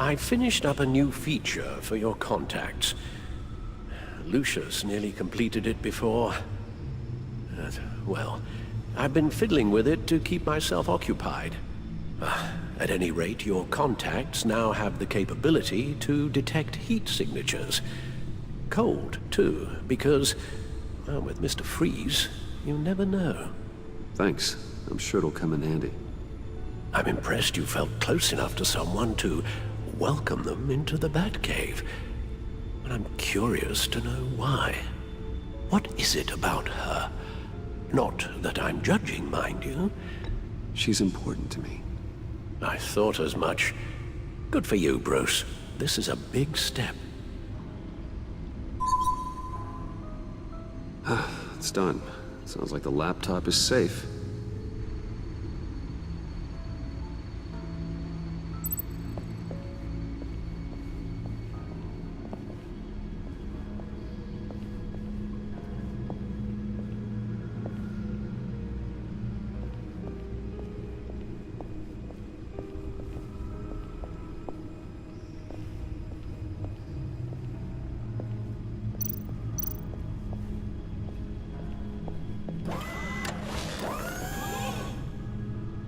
I finished up a new feature for your contacts. Lucius nearly completed it before. Well, I've been fiddling with it to keep myself occupied. At any rate, your contacts now have the capability to detect heat signatures. Cold, too, because, well, with Mr. Freeze, you never know. Thanks. I'm sure it'll come in handy. I'm impressed you felt close enough to someone to welcome them into the Batcave. But I'm curious to know why. What is it about her? Not that I'm judging, mind you. She's important to me. I thought as much. Good for you, Bruce. This is a big step. It's done. Sounds like the laptop is safe.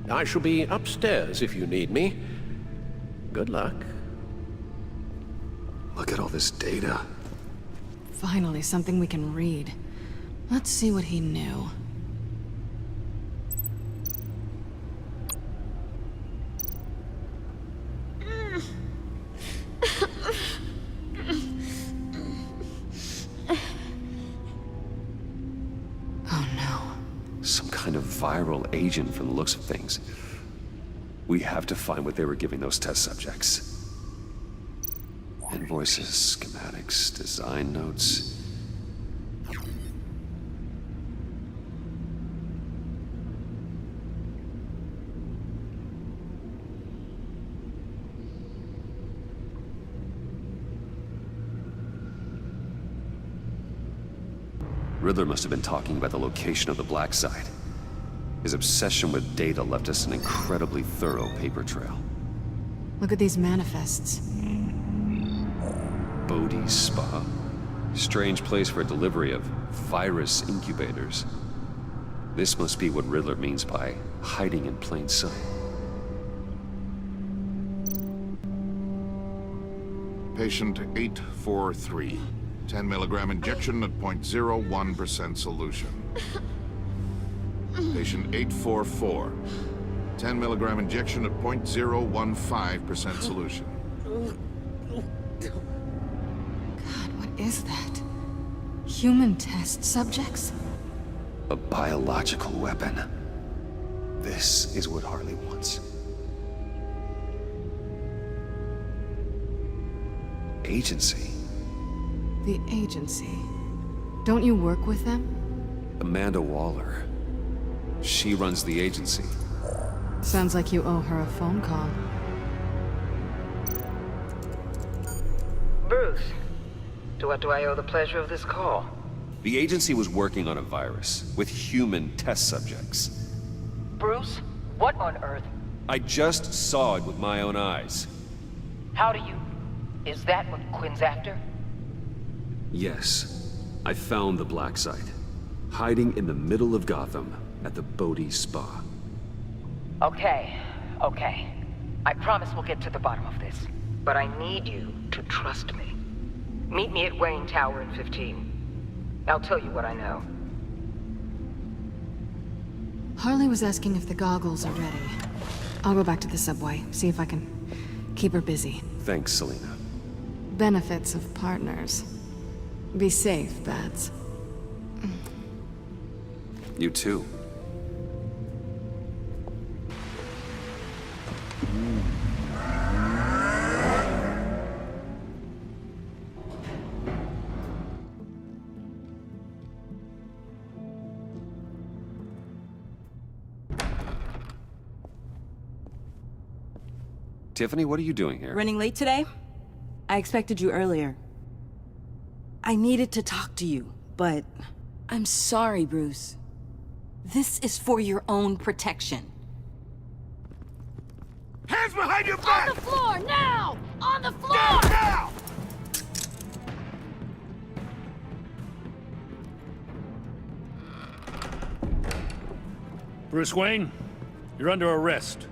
I shall be upstairs if you need me. Good luck. Look at all this data. Finally, something we can read. Let's see what he knew. Kind of viral agent from the looks of things. We have to find what they were giving those test subjects. Invoices, schematics, design notes. Riddler must have been talking about the location of the Black Site. His obsession with data left us an incredibly thorough paper trail. Look at these manifests. Bodhi's Spa. Strange place for a delivery of virus incubators. This must be what Riddler means by hiding in plain sight. Patient 843. 10 milligram injection at 0.01% solution. Patient 844. 10 milligram injection at 0.015% solution. God, what is that? Human test subjects? A biological weapon. This is what Harley wants. Agency. The agency. Don't you work with them? Amanda Waller. She runs the agency. Sounds like you owe her a phone call. Bruce, to what do I owe the pleasure of this call? The agency was working on a virus with human test subjects. Bruce, what on earth? I just saw it with my own eyes. How do you... Is that what Quinn's after? Yes, I found the black site. Hiding in the middle of Gotham at the Bodhi Spa. Okay. I promise we'll get to the bottom of this. But I need you to trust me. Meet me at Wayne Tower in 15. I'll tell you what I know. Harley was asking if the goggles are ready. I'll go back to the subway, see if I can keep her busy. Thanks, Selena. Benefits of partners. Be safe, Bats. You too. Tiffany, what are you doing here? Running late today? I expected you earlier. I needed to talk to you, but I'm sorry, Bruce. This is for your own protection. Hands behind your back! On the floor, now! On the floor! Down, now! Bruce Wayne, you're under arrest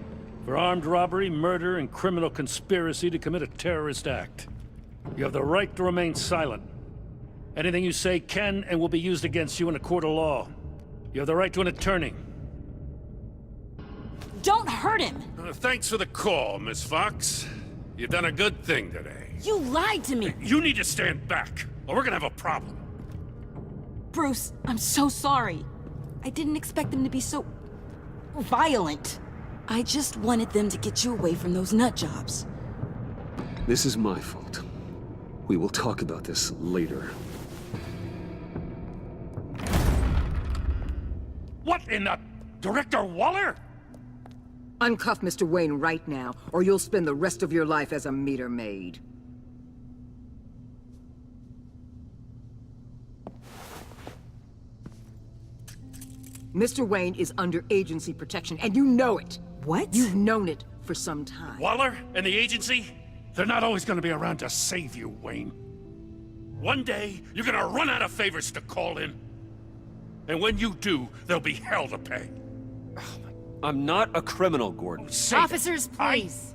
for armed robbery, murder, and criminal conspiracy to commit a terrorist act. You have the right to remain silent. Anything you say can and will be used against you in a court of law. You have the right to an attorney. Don't hurt him! Thanks for the call, Miss Fox. You've done a good thing today. You lied to me! You need to stand back, or we're gonna have a problem. Bruce, I'm so sorry. I didn't expect them to be so violent. I just wanted them to get you away from those nut jobs. This is my fault. We will talk about this later. What in the... Director Waller? Uncuff Mr. Wayne right now, or you'll spend the rest of your life as a meter maid. Mr. Wayne is under agency protection, and you know it. What? You've known it for some time. Waller and the agency? They're not always gonna be around to save you, Wayne. One day, you're gonna run out of favors to call in. And when you do, there'll be hell to pay. I'm not a criminal, Gordon. Officers, please.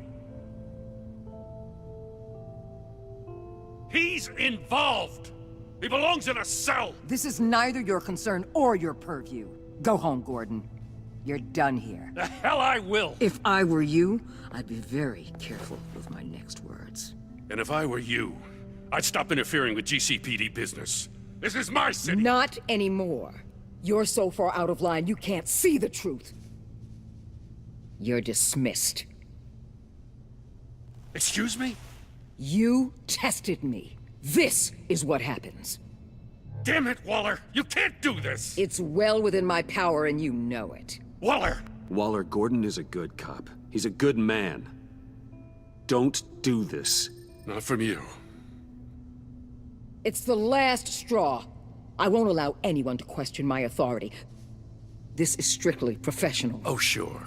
He's involved. He belongs in a cell. This is neither your concern or your purview. Go home, Gordon. You're done here. The hell I will. If I were you, I'd be very careful with my next words. And if I were you, I'd stop interfering with GCPD business. This is my city. Not anymore. You're so far out of line, you can't see the truth. You're dismissed. Excuse me? You tested me. This is what happens. Damn it, Waller! You can't do this! It's well within my power and you know it. Waller! Waller, Gordon is a good cop. He's a good man. Don't do this. Not from you. It's the last straw. I won't allow anyone to question my authority. This is strictly professional. Oh, sure.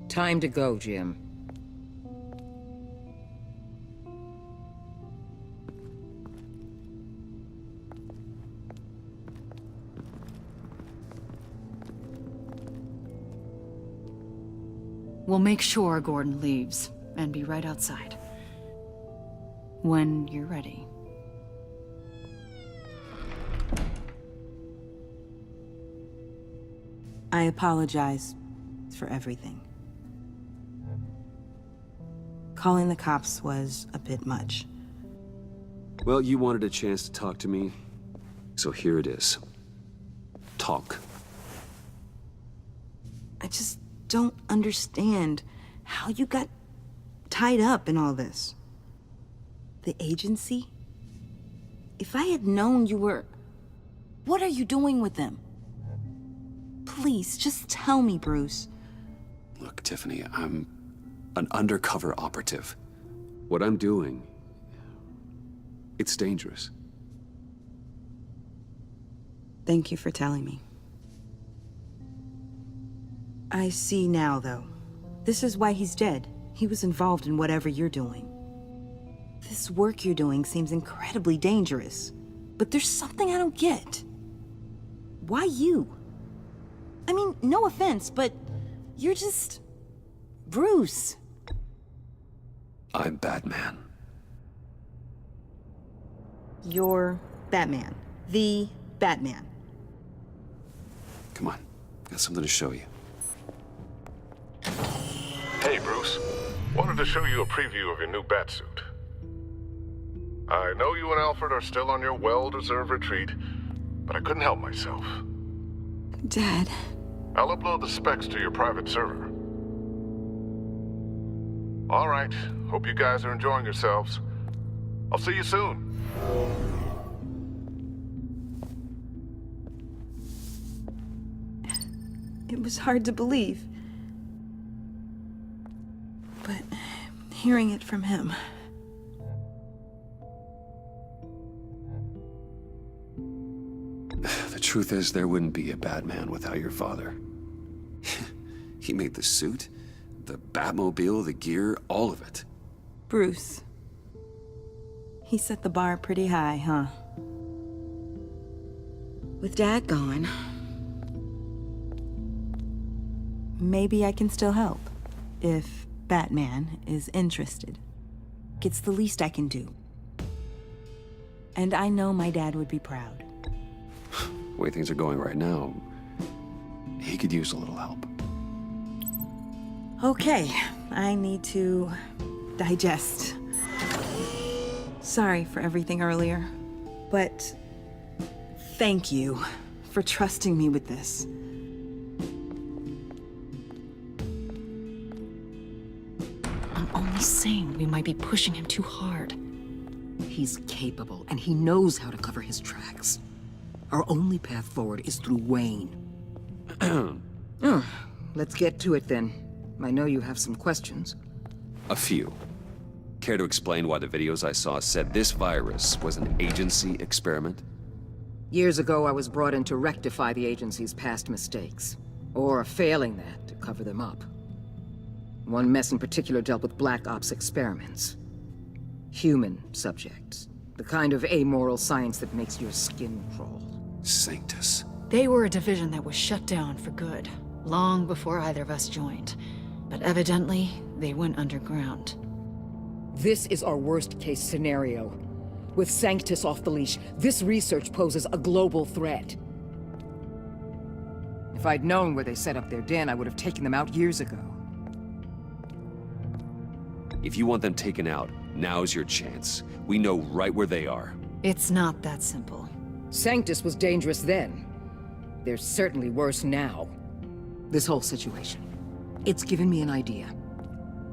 Time to go, Jim. We'll make sure Gordon leaves, and be right outside. When you're ready. I apologize for everything. Calling the cops was a bit much. Well, you wanted a chance to talk to me, so here it is. Talk. I just don't understand how you got tied up in all this. The agency? If I had known you were... What are you doing with them? Please, just tell me, Bruce. Look, Tiffany, I'm an undercover operative. What I'm doing, it's dangerous. Thank you for telling me. I see now, though. This is why he's dead. He was involved in whatever you're doing. This work you're doing seems incredibly dangerous. But there's something I don't get. Why you? I mean, no offense, but you're just... Bruce. I'm Batman. You're Batman. The Batman. Come on, got something to show you. Hey, Bruce. Wanted to show you a preview of your new batsuit. I know you and Alfred are still on your well-deserved retreat, but I couldn't help myself. Dad. I'll upload the specs to your private server. All right. Hope you guys are enjoying yourselves. I'll see you soon. It was hard to believe. But hearing it from him... The truth is, there wouldn't be a Batman without your father. He made the suit, the Batmobile, the gear, all of it. Bruce. He set the bar pretty high, huh? With Dad gone... maybe I can still help. If Batman is interested. It's the least I can do. And I know my dad would be proud. The way things are going right now, he could use a little help. Okay, I need to digest. Sorry for everything earlier, but thank you for trusting me with this. I'm only saying we might be pushing him too hard. He's capable, and he knows how to cover his tracks. Our only path forward is through Wayne. Let's get to it then. I know you have some questions. A few. Care to explain why the videos I saw said this virus was an agency experiment? Years ago, I was brought in to rectify the agency's past mistakes. Or failing that, to cover them up. One mess in particular dealt with Black Ops experiments. Human subjects. The kind of amoral science that makes your skin crawl. Sanctus. They were a division that was shut down for good, long before either of us joined. But evidently, they went underground. This is our worst-case scenario. With Sanctus off the leash, this research poses a global threat. If I'd known where they set up their den, I would have taken them out years ago. If you want them taken out, now's your chance. We know right where they are. It's not that simple. Sanctus was dangerous then. They're certainly worse now. This whole situation, it's given me an idea.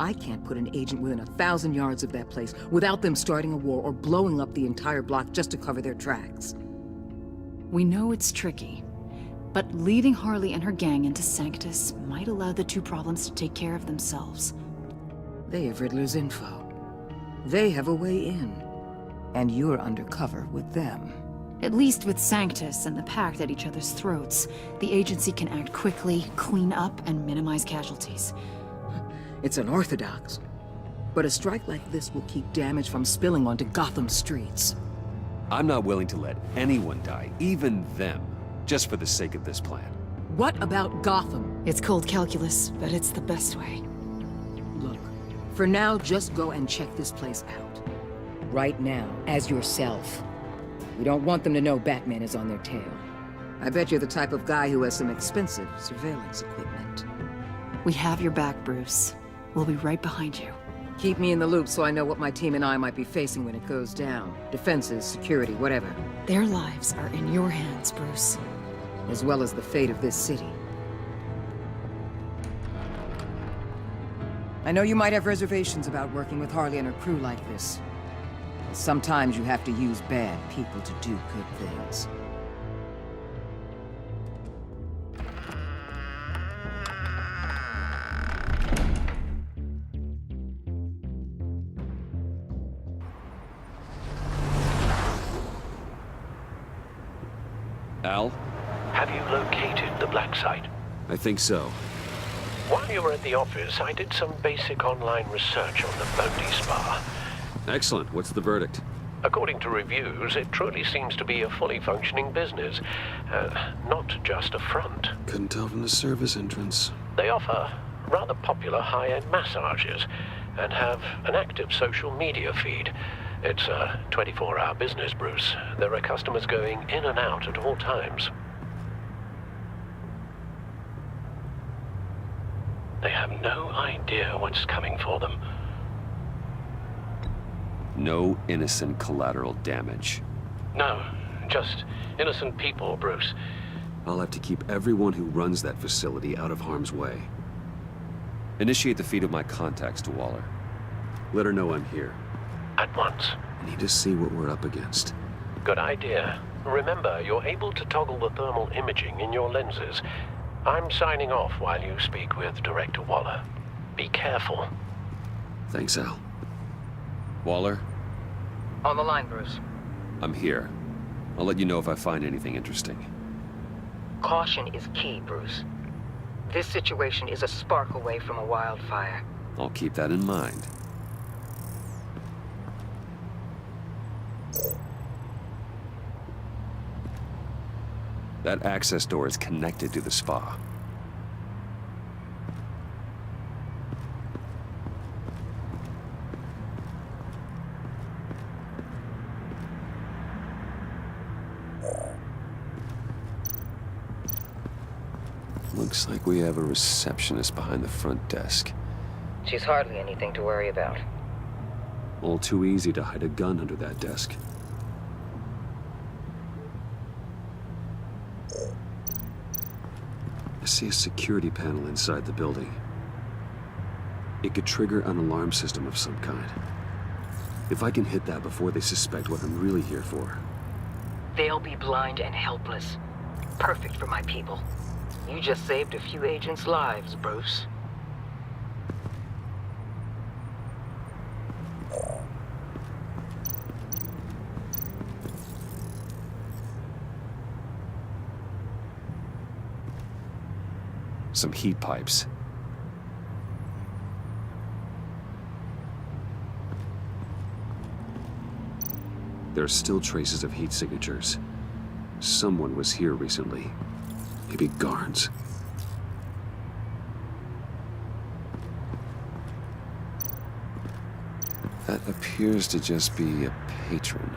I can't put an agent within 1,000 yards of that place without them starting a war or blowing up the entire block just to cover their tracks. We know it's tricky, but leading Harley and her gang into Sanctus might allow the two problems to take care of themselves. They have Riddler's info. They have a way in. And you're undercover with them. At least with Sanctus and the Pact at each other's throats, the agency can act quickly, clean up, and minimize casualties. It's unorthodox. But a strike like this will keep damage from spilling onto Gotham streets. I'm not willing to let anyone die, even them, just for the sake of this plan. What about Gotham? It's cold calculus, but it's the best way. Look, for now, just go and check this place out. Right now, as yourself. We don't want them to know Batman is on their tail. I bet you're the type of guy who has some expensive surveillance equipment. We have your back, Bruce. We'll be right behind you. Keep me in the loop so I know what my team and I might be facing when it goes down. Defenses, security, whatever. Their lives are in your hands, Bruce. As well as the fate of this city. I know you might have reservations about working with Harley and her crew like this. Sometimes you have to use bad people to do good things. Al? Have you located the black site? I think so. While you were at the office, I did some basic online research on the Bodhi Spa. Excellent. What's the verdict? According to reviews, it truly seems to be a fully functioning business, not just a front. Couldn't tell from the service entrance. They offer rather popular high-end massages and have an active social media feed. It's a 24-hour business, Bruce. There are customers going in and out at all times. They have no idea what's coming for them. No innocent collateral damage. No, just innocent people, Bruce. I'll have to keep everyone who runs that facility out of harm's way. Initiate the feed of my contacts to Waller. Let her know I'm here. At once. I need to see what we're up against. Good idea. Remember, you're able to toggle the thermal imaging in your lenses. I'm signing off while you speak with Director Waller. Be careful. Thanks, Al. Waller? On the line, Bruce. I'm here. I'll let you know if I find anything interesting. Caution is key, Bruce. This situation is a spark away from a wildfire. I'll keep that in mind. That access door is connected to the spa. Looks like we have a receptionist behind the front desk. She's hardly anything to worry about. All too easy to hide a gun under that desk. I see a security panel inside the building. It could trigger an alarm system of some kind. If I can hit that before they suspect what I'm really here for. They'll be blind and helpless. Perfect for my people. You just saved a few agents' lives, Bruce. Some heat pipes. There are still traces of heat signatures. Someone was here recently. Maybe guards. That appears to just be a patron.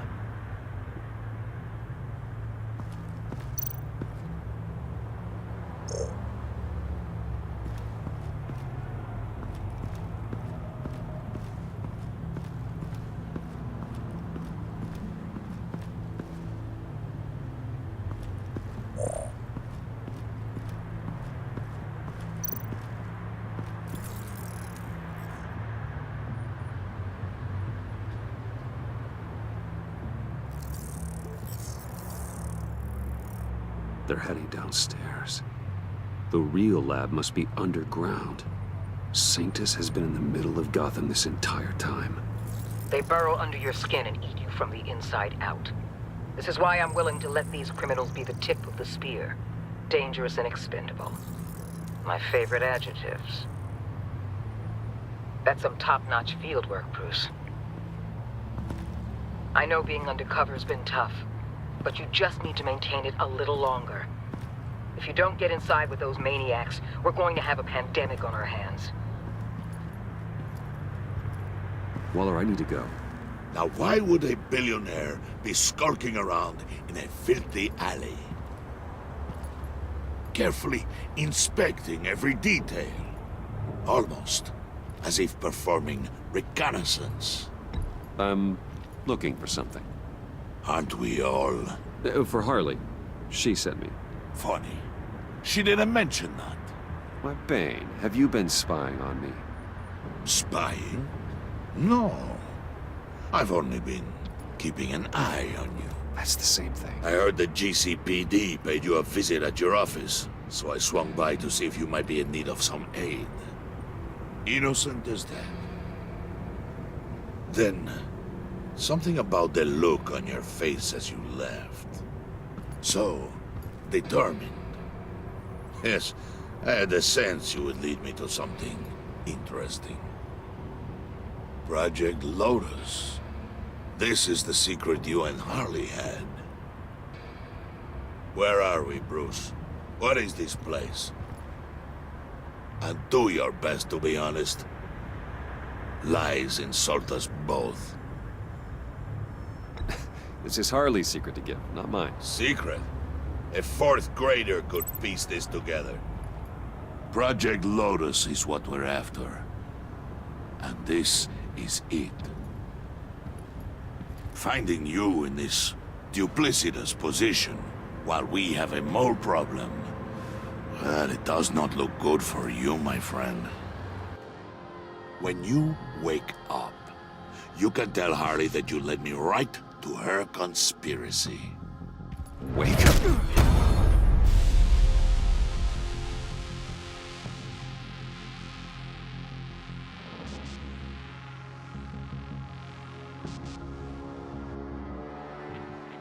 They're heading downstairs. The real lab must be underground. Sanctus has been in the middle of Gotham this entire time. They burrow under your skin and eat you from the inside out. This is why I'm willing to let these criminals be the tip of the spear. Dangerous and expendable. My favorite adjectives. That's some top-notch field work, Bruce. I know being undercover's been tough, but you just need to maintain it a little longer. If you don't get inside with those maniacs, we're going to have a pandemic on our hands. Waller, I need to go. Now why would a billionaire be skulking around in a filthy alley? Carefully inspecting every detail. Almost as if performing reconnaissance. I'm looking for something. Aren't we all? For Harley. She sent me. Funny. She didn't mention that. Why, Bane, have you been spying on me? Spying? No. I've only been keeping an eye on you. That's the same thing. I heard the GCPD paid you a visit at your office, so I swung by to see if you might be in need of some aid. Innocent as that. Then, something about the look on your face as you left. So, determined. Yes, I had a sense you would lead me to something interesting. Project Lotus. This is the secret you and Harley had. Where are we, Bruce? What is this place? And do your best to be honest. Lies insult us both. This is Harley's secret to give, not mine. Secret? A fourth grader could piece this together. Project Lotus is what we're after. And this is it. Finding you in this duplicitous position while we have a mole problem, well, it does not look good for you, my friend. When you wake up, you can tell Harley that you led me right to her conspiracy. Wake up!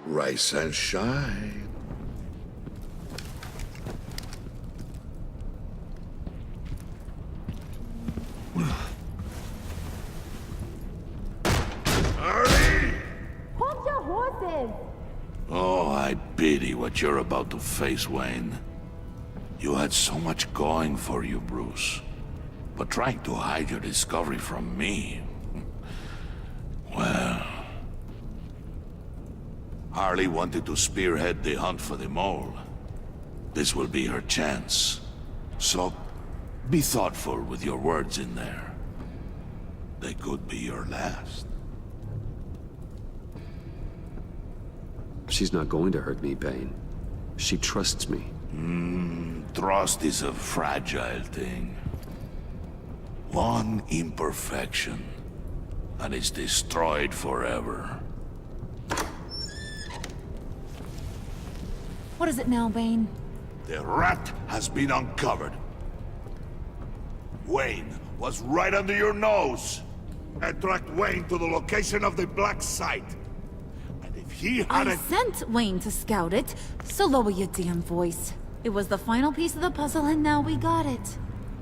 Rise and shine. Harley! Hold your horses! Oh, I pity what you're about to face, Wayne. You had so much going for you, Bruce. But trying to hide your discovery from me... well... Harley wanted to spearhead the hunt for the mole. This will be her chance. So, be thoughtful with your words in there. They could be your last. She's not going to hurt me, Bane. She trusts me. Trust is a fragile thing. One imperfection, and it's destroyed forever. What is it now, Bane? The rat has been uncovered. Wayne was right under your nose. I tracked Wayne to the location of the black site. And if he I hadn't... sent Wayne to scout it, so lower your damn voice. It was the final piece of the puzzle, and now we got it.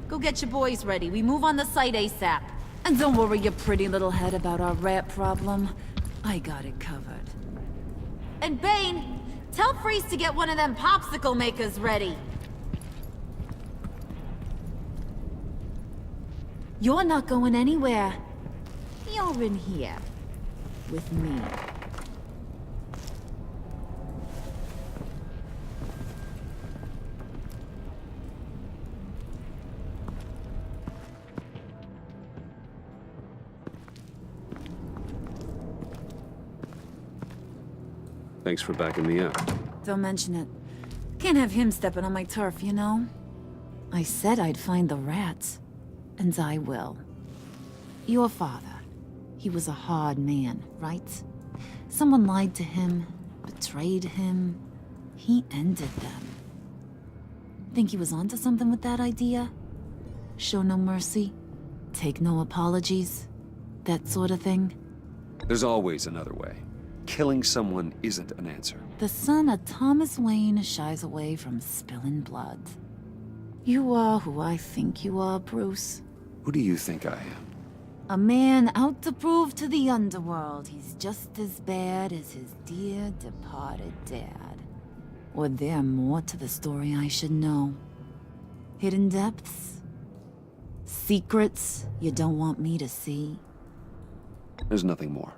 Go get your boys ready. We move on the site ASAP. And don't worry your pretty little head about our rat problem. I got it covered. And Bane, tell Freeze to get one of them popsicle makers ready. You're not going anywhere. You're in here. With me. Thanks for backing me up. Don't mention it. Can't have him stepping on my turf, you know? I said I'd find the rats. And I will. Your father. He was a hard man, right? Someone lied to him, betrayed him. He ended them. Think he was onto something with that idea? Show no mercy? Take no apologies? That sort of thing? There's always another way. Killing someone isn't an answer. The son of Thomas Wayne shies away from spilling blood. You are who I think you are, Bruce. Who do you think I am? A man out to prove to the underworld he's just as bad as his dear departed dad. Or there more to the story I should know? Hidden depths? Secrets you don't want me to see? There's nothing more.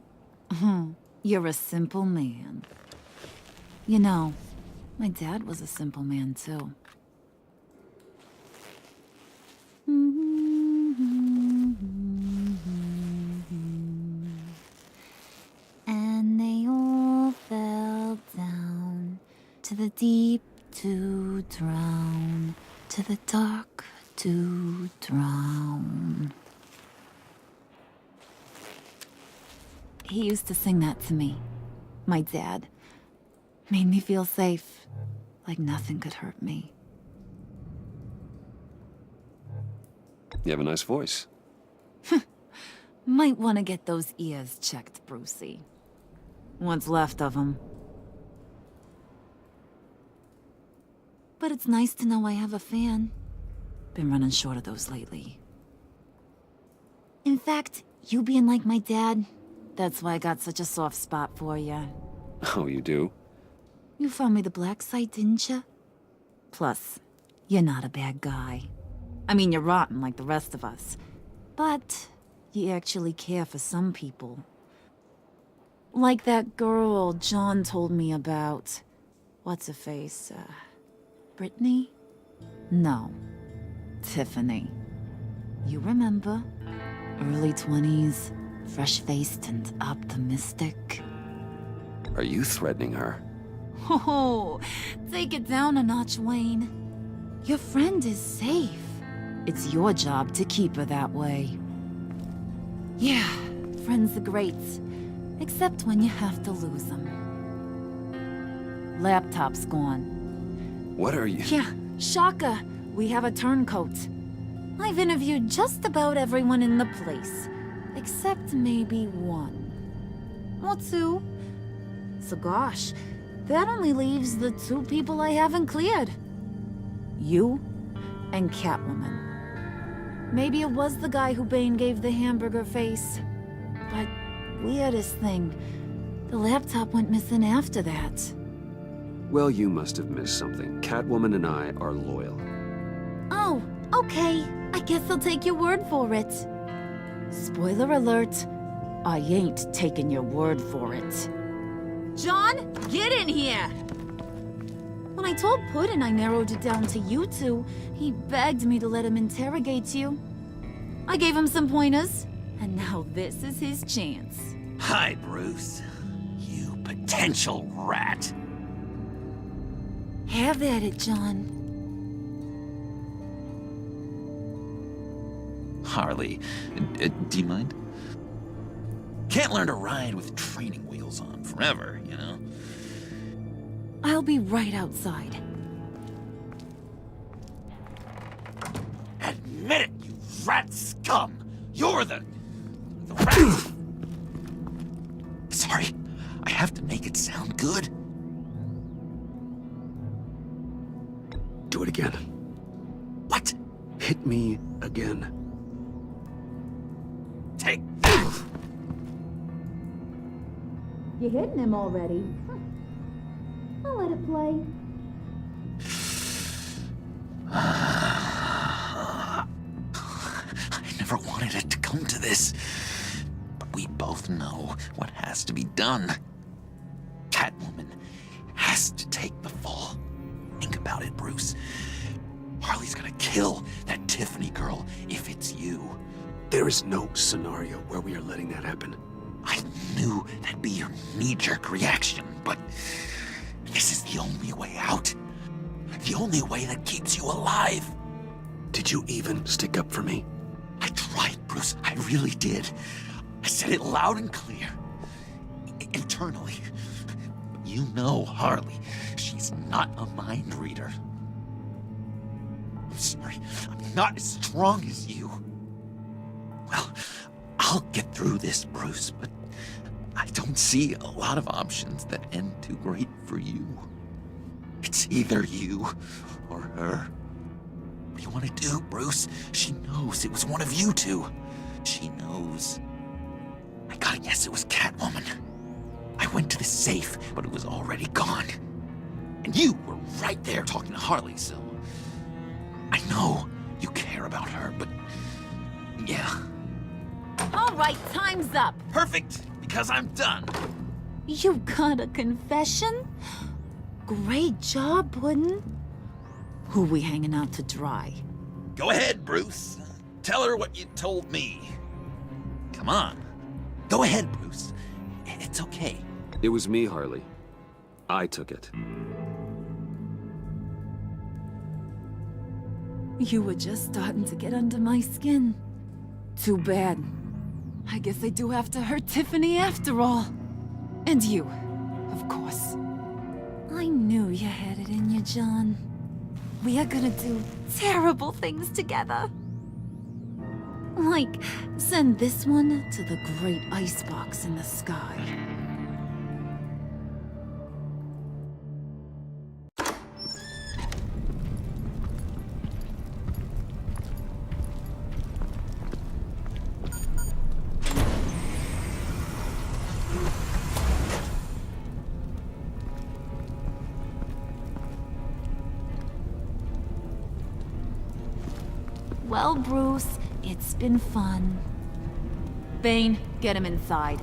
You're a simple man. You know, my dad was a simple man too. And they all fell down to the deep to drown, to the dark to drown. He used to sing that to me. My dad. Made me feel safe, like nothing could hurt me. You have a nice voice. Might want to get those ears checked, Brucey. What's left of them. But it's nice to know I have a fan. Been running short of those lately. In fact, you being like my dad, That's why I got such a soft spot for you. Oh, you do? You found me the black site, didn't you? Plus, you're not a bad guy. I mean, you're rotten like the rest of us. But you actually care for some people. Like that girl John told me about. What's her face? Brittany? No. Tiffany. You remember? Early 20s, fresh-faced and optimistic. Are you threatening her? Oh, take it down a notch, Wayne. Your friend is safe. It's your job to keep her that way. Yeah, friends are great. Except when you have to lose them. Laptop's gone. What are you... Yeah, shocker. We have a turncoat. I've interviewed just about everyone in the place. Except maybe one. Or two. So gosh, that only leaves the two people I haven't cleared. You and Catwoman. Maybe it was the guy who Bane gave the hamburger face. But weirdest thing, the laptop went missing after that. Well, you must have missed something. Catwoman and I are loyal. Oh, okay. I guess I'll take your word for it. Spoiler alert, I ain't taking your word for it. John, get in here! When I told Puddin' I narrowed it down to you two, he begged me to let him interrogate you. I gave him some pointers, and now this is his chance. Hi, Bruce. You potential rat. Have at it, John. Harley, do you mind? Can't learn to ride with training wheels on forever, you know? I'll be right outside. Admit it, you rat scum! You're the rat! Sorry, I have to make it sound good. Do it again. What? Hit me again. Take... You're hitting him already. I'll let it play. I never wanted it to come to this. But we both know what has to be done. Catwoman has to take the fall. Think about it, Bruce. Harley's gonna kill that Tiffany girl if it's you. There is no scenario where we are letting that happen. I knew that'd be your knee-jerk reaction, but this is the only way out. The only way that keeps you alive. Did you even stick up for me? I tried, Bruce. I really did. I said it loud and clear. Internally. But you know Harley. She's not a mind reader. I'm sorry. I'm not as strong as you. Well, I'll get through this, Bruce, but I don't see a lot of options that end too great for you. It's either you or her. What do you want to do, Bruce? She knows it was one of you two. She knows. I gotta guess it was Catwoman. I went to the safe, but it was already gone. And you were right there talking to Harley, so... I know you care about her, but... yeah. All right, time's up. Perfect, because I'm done. You got a confession? Great job, Puddin'. Who we hanging out to dry? Go ahead, Bruce. Tell her what you told me. Come on. Go ahead, Bruce. It's okay. It was me, Harley. I took it. You were just starting to get under my skin. Too bad. I guess I do have to hurt Tiffany after all. And you, of course. I knew you had it in you, John. We are gonna do terrible things together. Like, send this one to the great icebox in the sky. Well, Bruce, it's been fun. Bane, get him inside.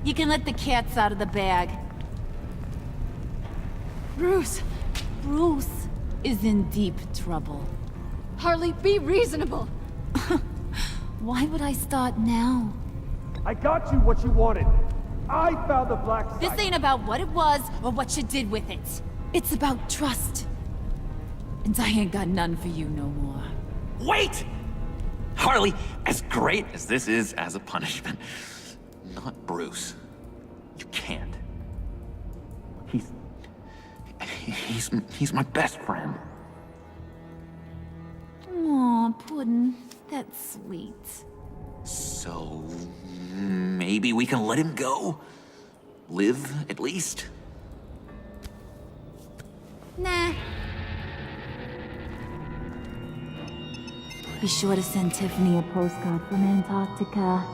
You can let the cats out of the bag. Bruce! Bruce is in deep trouble. Harley, be reasonable! Why would I start now? I got you what you wanted. I found the black site. This ain't about what it was or what you did with it. It's about trust. And I ain't got none for you no more. Wait! Harley, as great as this is as a punishment, not Bruce. You can't. He's my best friend. Aw, Puddin', that's sweet. So maybe we can let him go? Live, at least? Nah. Be sure to send Tiffany a postcard from Antarctica.